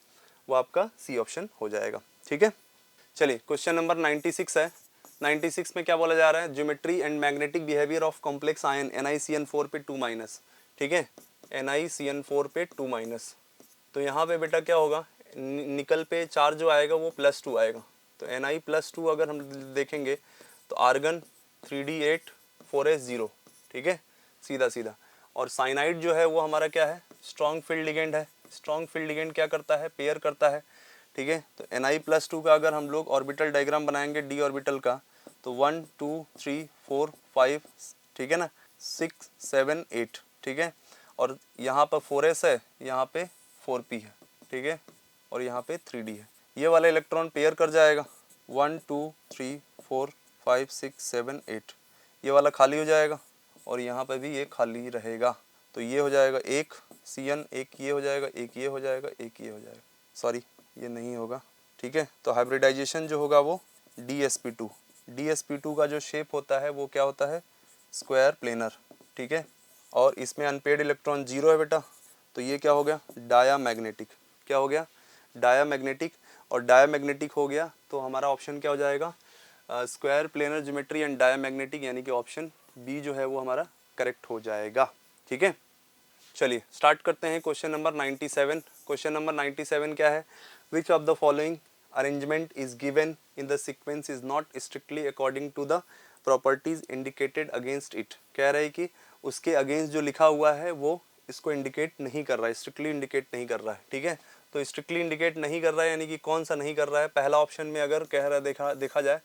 वो आपका सी ऑप्शन हो जाएगा। ठीक है, चलिए क्वेश्चन नंबर 96 है। 96 में क्या बोला जा रहा है, geometry and magnetic behaviour of complex ion NiCN4 पे 2-। ठीक है, NiCN4 पे 2-, तो यहाँ पे बेटा क्या होगा, निकल पे चार्ज जो आएगा वो +2 आएगा, तो Ni+2 अगर हम देखेंगे तो आर्गन 3D8 4S0। ठीक है, सीधा सीधा, और साइनाइड जो है वो हमारा क्या है, स्ट्रॉन्ग फील्ड लिगेंड है। स्ट्रॉन्ग फील्ड लिगेंड क्या करता है, पेयर करता है। ठीक है, तो Ni+2 का अगर हम लोग ऑर्बिटल डायग्राम बनाएंगे डी ऑर्बिटल का, तो 1 2 3 4 5, ठीक है ना, 6 7 8। ठीक है, और यहाँ पर 4S है, यहाँ पे 4P है। ठीक है, और यहाँ पे 3D है, ये वाला इलेक्ट्रॉन पेयर कर जाएगा 1 2 3 4 5 6 7 8, ये वाला खाली हो जाएगा और यहाँ पे भी ये खाली रहेगा। तो ये हो जाएगा एक Cn, एक ये हो जाएगा, एक ये हो जाएगा, एक ये हो जाएगा, सॉरी ये नहीं होगा, ठीक है। तो हाइब्रिडाइजेशन जो होगा वो DsP2, DsP2 का जो शेप होता है वो क्या होता है, स्क्वायर प्लेनर, ठीक है। और इसमें अनपेड इलेक्ट्रॉन 0 है बेटा, तो ये क्या हो गया, डायामैग्नेटिक, क्या हो गया, डायामैग्नेटिक। और डायामैग्नेटिक हो गया तो हमारा ऑप्शन क्या हो जाएगा, square planar geometry and diamagnetic, यानी कि ऑप्शन बी जो है वो हमारा करेक्ट हो जाएगा, ठीक है। चलिए स्टार्ट करते हैं क्वेश्चन नंबर 97। क्वेश्चन नंबर 97 क्या है, which of the following arrangement is given in the sequence is not strictly according to the properties indicated against it. कह रहे हैं कि उसके अगेंस्ट जो लिखा हुआ है वो इसको इंडिकेट नहीं कर रहा है, स्ट्रिक्टली इंडिकेट नहीं कर रहा है, ठीक है। तो स्ट्रिक्टली इंडिकेट नहीं कर रहा है यानी कि कौन सा नहीं कर रहा है, पहला ऑप्शन में अगर कह रहा है देखा जाए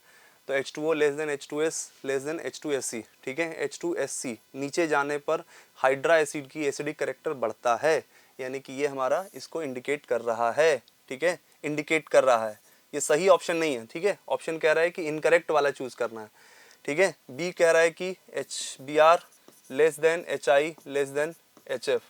तो H2O less than H2S less than H2SC, ठीक है। H2SC नीचे जाने पर हाइड्रा एसिड की एसिडिक कैरेक्टर बढ़ता है, यानी कि ये हमारा इसको इंडिकेट कर रहा है, ठीक है, इंडिकेट कर रहा है। ये सही ऑप्शन नहीं है, ठीक है। ऑप्शन कह रहा है कि इनकरेक्ट वाला चूज करना है, ठीक है। बी कह रहा है कि HBr less than HI less than HF,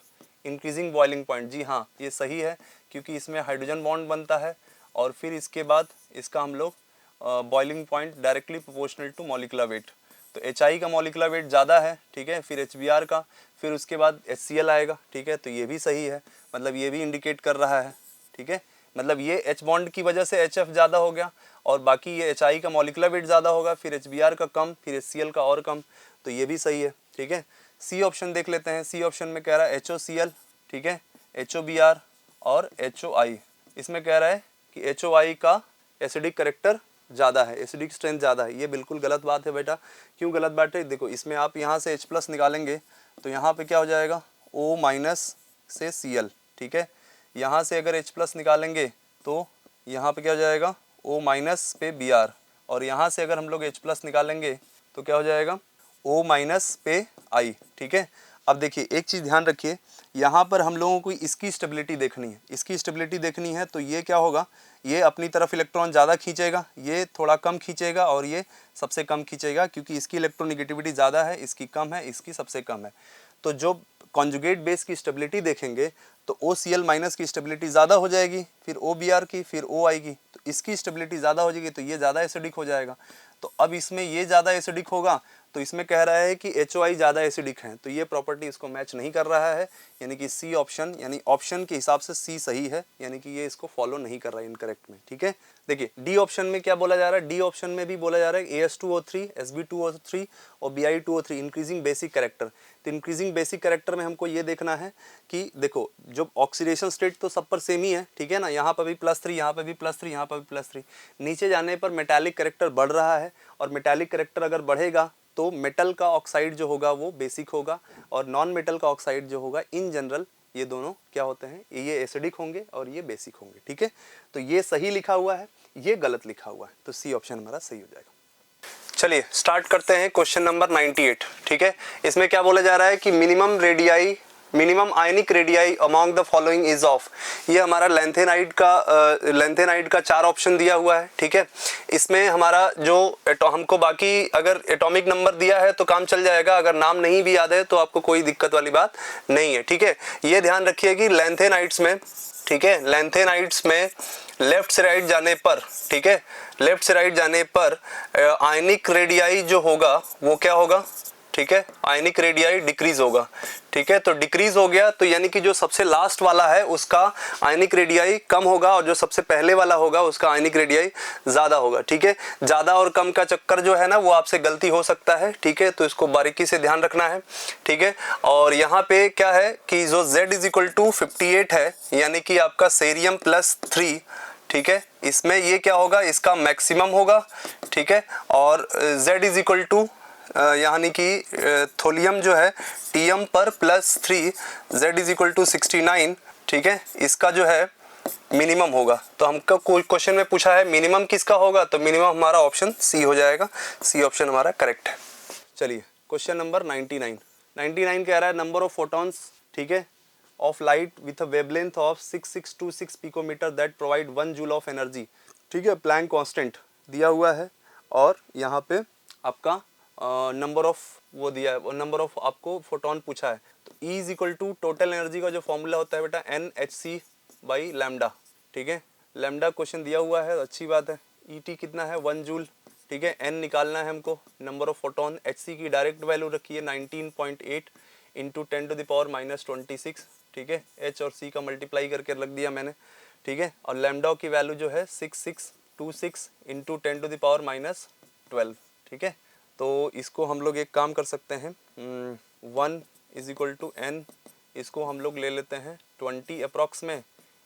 increasing boiling point. जी हाँ, ये सही है क्योंकि इसमें हाइड्रोजन बॉन्ड बनता है और फिर इसके बाद इसका हम लोग boiling point directly proportional to molecular weight. तो HI का मॉलिकुलर वेट ज़्यादा है, ठीक है, फिर HBr का, फिर उसके बाद HCl आएगा, ठीक है। तो ये भी सही है, मतलब ये भी इंडिकेट कर रहा है, ठीक है। मतलब ये H बॉन्ड की वजह से HF ज़्यादा हो गया और बाकी ये HI का मॉलिकुलर वेट ज़्यादा होगा, फिर HBr का कम, फिर HCl का और कम, तो ये भी सही है, ठीक है। सी ऑप्शन देख लेते हैं। सी ऑप्शन में कह रहा है HOCl, ठीक है, HOBr और HOI। इसमें कह रहा है कि HOI का एसिडिक कैरेक्टर ज़्यादा है, एसिडिक स्ट्रेंथ ज़्यादा है। ये बिल्कुल गलत बात है बेटा। क्यों गलत बात है, देखो इसमें आप यहाँ से H+ निकालेंगे तो यहाँ पे क्या हो जाएगा, O- से Cl, ठीक है। यहाँ से अगर H+ निकालेंगे तो यहाँ पे क्या हो जाएगा, O- पे Br, और यहाँ से अगर हम लोग H+ निकालेंगे तो क्या हो जाएगा, O- पे I, ठीक है। अब देखिए एक चीज़ ध्यान रखिए, यहाँ पर हम लोगों को इसकी स्टेबिलिटी देखनी है, इसकी स्टेबिलिटी देखनी है। तो ये क्या होगा, ये अपनी तरफ इलेक्ट्रॉन ज़्यादा खींचेगा, ये थोड़ा कम खींचेगा और ये सबसे कम खींचेगा, क्योंकि इसकी इलेक्ट्रोनिगेटिविटी ज़्यादा है, इसकी कम है, इसकी सबसे कम है। तो जो कॉन्जुगेट बेस की स्टेबिलिटी देखेंगे तो OCl- की स्टेबिलिटी ज़्यादा हो जाएगी, फिर OBr की, फिर OI की, तो इसकी स्टेबिलिटी ज़्यादा हो जाएगी, तो ये ज़्यादा एसिडिक हो जाएगा। तो अब इसमें ये ज़्यादा एसिडिक होगा, तो इसमें कह रहा है कि HOI ज़्यादा एसिडिक है, तो ये प्रॉपर्टी इसको मैच नहीं कर रहा है, यानी कि सी ऑप्शन, यानी ऑप्शन के हिसाब से सी सही है, यानी कि ये इसको फॉलो नहीं कर रहा है इनकरेक्ट में, ठीक है। देखिए डी ऑप्शन में क्या बोला जा रहा है, डी ऑप्शन में भी बोला जा रहा है AS2O3, Sb2O3 और Bi2O3 इंक्रीजिंग बेसिक कैरेक्टर। तो इंक्रीजिंग बेसिक कैरेक्टर में हमको ये देखना है कि देखो जो ऑक्सीडेशन स्टेट तो सब पर सेम ही है, ठीक है ना, यहाँ पर भी +3, यहाँ पर भी +3, यहाँ पर भी +3, नीचे जाने पर मेटालिक कैरेक्टर बढ़ रहा है, और मेटालिक कैरेक्टर अगर बढ़ेगा तो मेटल का ऑक्साइड जो होगा वो बेसिक होगा, और नॉन मेटल का ऑक्साइड जो होगा इन जनरल ये दोनों क्या होते हैं, ये एसिडिक होंगे और ये बेसिक होंगे, ठीक है। तो ये सही लिखा हुआ है, ये गलत लिखा हुआ है, तो सी ऑप्शन हमारा सही हो जाएगा। चलिए स्टार्ट करते हैं क्वेश्चन नंबर 98, ठीक है। इसमें क्या बोला जा रहा है कि minimum ionic radii among the following is of. ये हमारा लेंथेनाइड का 4 ऑप्शन दिया हुआ है, ठीक है। इसमें हमारा जो हमको बाकी अगर एटॉमिक नंबर दिया है तो काम चल जाएगा, अगर नाम नहीं भी याद है तो आपको कोई दिक्कत वाली बात नहीं है, ठीक है। ये ध्यान रखिए कि लेंथेनाइड्स में, ठीक है, लेंथेनाइड्स में लेफ्ट से राइट जाने पर, ठीक है, लेफ्ट से राइट जाने पर आयनिक रेडियाई जो होगा वो क्या होगा, ठीक है, आयनिक रेडियाई डिक्रीज होगा, ठीक है। तो डिक्रीज हो गया तो यानी कि जो सबसे लास्ट वाला है उसका आयनिक रेडियाई कम होगा और जो सबसे पहले वाला होगा उसका आयनिक रेडियाई ज़्यादा होगा, ठीक है। ज़्यादा और कम का चक्कर जो है ना वो आपसे गलती हो सकता है, ठीक है, तो इसको बारीकी से ध्यान रखना है, ठीक है। और यहाँ पे क्या है कि जो Z = 58 है, यानी कि आपका सेरियम +3, ठीक है, इसमें ये क्या होगा, इसका मैक्सिमम होगा, ठीक है। और Z = यानी कि थोलियम जो है Tm पर +3, Z = 69, ठीक है, इसका जो है मिनिमम होगा। तो हमको कोई क्वेश्चन में पूछा है मिनिमम किसका होगा, तो मिनिमम हमारा ऑप्शन सी हो जाएगा, सी ऑप्शन हमारा करेक्ट है। चलिए क्वेश्चन नंबर 99 कह रहा है नंबर ऑफ फोटॉन्स, ठीक है, of light with a wavelength of 6626 picometer that provide 1 joule of energy। ठीक है, प्लैंक कांस्टेंट दिया हुआ है और यहाँ पे आपका नंबर ऑफ वो दिया है, नंबर ऑफ आपको फोटोन पूछा है। तो E is equal to total energy का जो फॉर्मूला होता है बेटा NhC बाई लैम्डा। ठीक है, लैम्डा क्वेश्चन दिया हुआ है, अच्छी बात है। ET कितना है 1 जूल। ठीक है, N निकालना है हमको, नंबर ऑफ फोटोन। HC की डायरेक्ट वैल्यू रखी है 19.8 इंटू 10⁻26। ठीक है, H और C का मल्टीप्लाई करके रख दिया मैंने। ठीक है, और लैम्डा की वैल्यू जो है 6626 इंटू 10⁻12। ठीक है, तो इसको हम लोग एक काम कर सकते हैं, 1 इज इक्वल टू N, इसको हम लोग ले लेते हैं 20 अप्रॉक्स में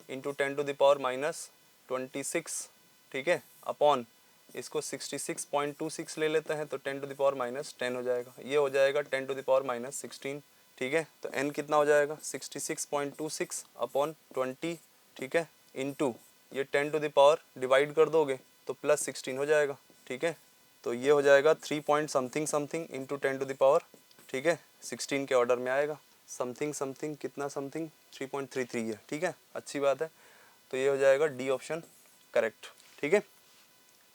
इंटू 10⁻26। ठीक है, अपॉन इसको 66.26 ले लेते हैं तो 10⁻10 हो जाएगा। ये हो जाएगा 10⁻16। ठीक है, तो n कितना हो जाएगा 66.26 अपॉन 20। ठीक है, इंटू ये 10 डिवाइड कर दोगे तो प्लस 16 हो जाएगा। ठीक है, तो ये हो जाएगा 3 पॉइंट समथिंग समथिंग इंटू 10 ठीक है 16 के ऑर्डर में आएगा। समथिंग समथिंग कितना समथिंग 3.33 है। ठीक है, अच्छी बात है। तो ये हो जाएगा डी ऑप्शन करेक्ट। ठीक है,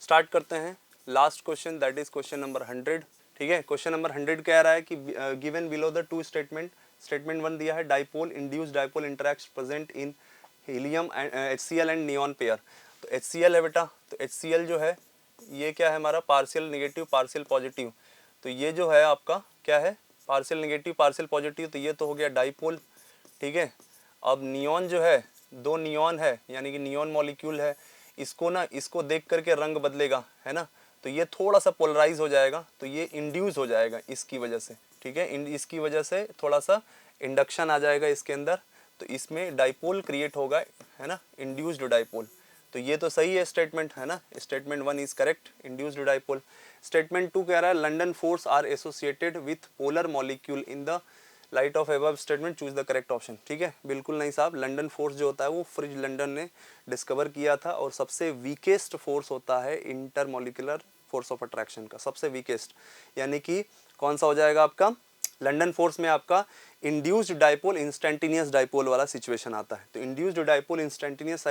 स्टार्ट करते हैं last question, that is question number 100। ठीक है, क्वेश्चन नंबर 100 कह रहा है कि given below the two statement, statement 1 दिया है dipole induced dipole interact present in helium HCl and neon pair. तो HCl है बेटा, तो HCl जो है ये क्या है हमारा पार्शियल नेगेटिव पार्शियल पॉजिटिव। तो ये जो है आपका क्या है पार्शियल नेगेटिव पार्शियल पॉजिटिव, तो ये तो हो गया डाइपोल। ठीक है, अब नियॉन जो है 2 नियॉन है यानी कि नियॉन मॉलिक्यूल है, इसको ना इसको देख करके रंग बदलेगा है ना, तो ये थोड़ा सा पोलराइज हो जाएगा, तो ये इंड्यूस हो जाएगा इसकी वजह से। ठीक है, इसकी वजह से थोड़ा सा इंडक्शन आ जाएगा इसके अंदर, तो इसमें डाइपोल क्रिएट होगा है ना, इंड्यूस्ड डाइपोल। तो ये तो सही है स्टेटमेंट है ना, statement 1 is correct, induced dipole. Statement 2 कह रहा है London force are associated with polar molecule in the light of above statement, choose the correct option. ठीक है, बिल्कुल नहीं साहब, लंदन फोर्स जो होता है वो फ्रिज लंदन ने डिस्कवर किया था और सबसे वीकेस्ट फोर्स होता है इंटरमॉलिक्यूलर फोर्स ऑफ अट्रैक्शन का, सबसे वीकेस्ट। यानी कि कौन सा हो जाएगा आपका लंदन फोर्स में आपका इंड्यूस्ड डाइपोल इंस्टेंटेनियस डाइपोल वाला सिचुएशन आता है। तो इंड्यूस्ड डाइपोल इंस्टेंटेनियस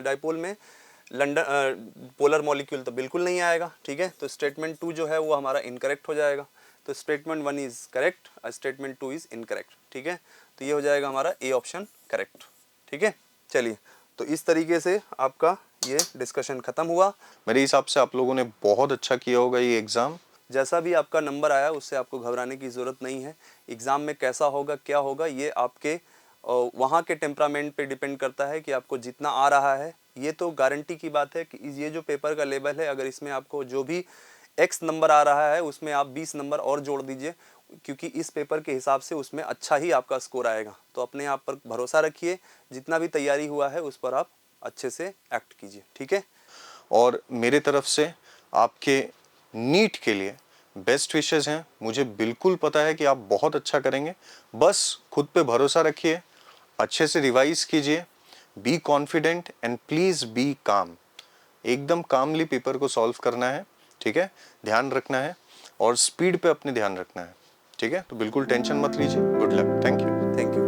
डाइपोल में लंदन पोलर मॉलिक्यूल तो बिल्कुल नहीं आएगा। ठीक है, तो स्टेटमेंट 2 जो है वो हमारा इनकरेक्ट हो जाएगा। तो statement 1 is correct, statement 2 is incorrect. ठीक है, तो ये हो जाएगा हमारा ए ऑप्शन करेक्ट। ठीक है, चलिए, तो इस तरीके से आपका ये डिस्कशन खत्म हुआ। मेरे हिसाब से आप लोगों ने बहुत अच्छा किया होगा ये एग्जाम। जैसा भी आपका नंबर आया उससे आपको घबराने की ज़रूरत नहीं है। एग्ज़ाम में कैसा होगा क्या होगा ये आपके वहाँ के टेम्परामेंट पे डिपेंड करता है कि आपको जितना आ रहा है। ये तो गारंटी की बात है कि ये जो पेपर का लेवल है, अगर इसमें आपको जो भी x नंबर आ रहा है उसमें आप 20 नंबर और जोड़ दीजिए, क्योंकि इस पेपर के हिसाब से उसमें अच्छा ही आपका स्कोर आएगा। तो अपने आप पर भरोसा रखिए, जितना भी तैयारी हुआ है उस पर आप अच्छे से एक्ट कीजिए। ठीक है, और मेरे तरफ से आपके नीट के लिए बेस्ट विशेस हैं। मुझे बिल्कुल पता है कि आप बहुत अच्छा करेंगे, बस खुद पे भरोसा रखिए, अच्छे से रिवाइज कीजिए, be confident and please be काम। एकदम कामली पेपर को सॉल्व करना है। ठीक है, ध्यान रखना है और स्पीड पे अपने ध्यान रखना है। ठीक है, तो बिल्कुल टेंशन मत लीजिए। Good luck, thank you. Thank you.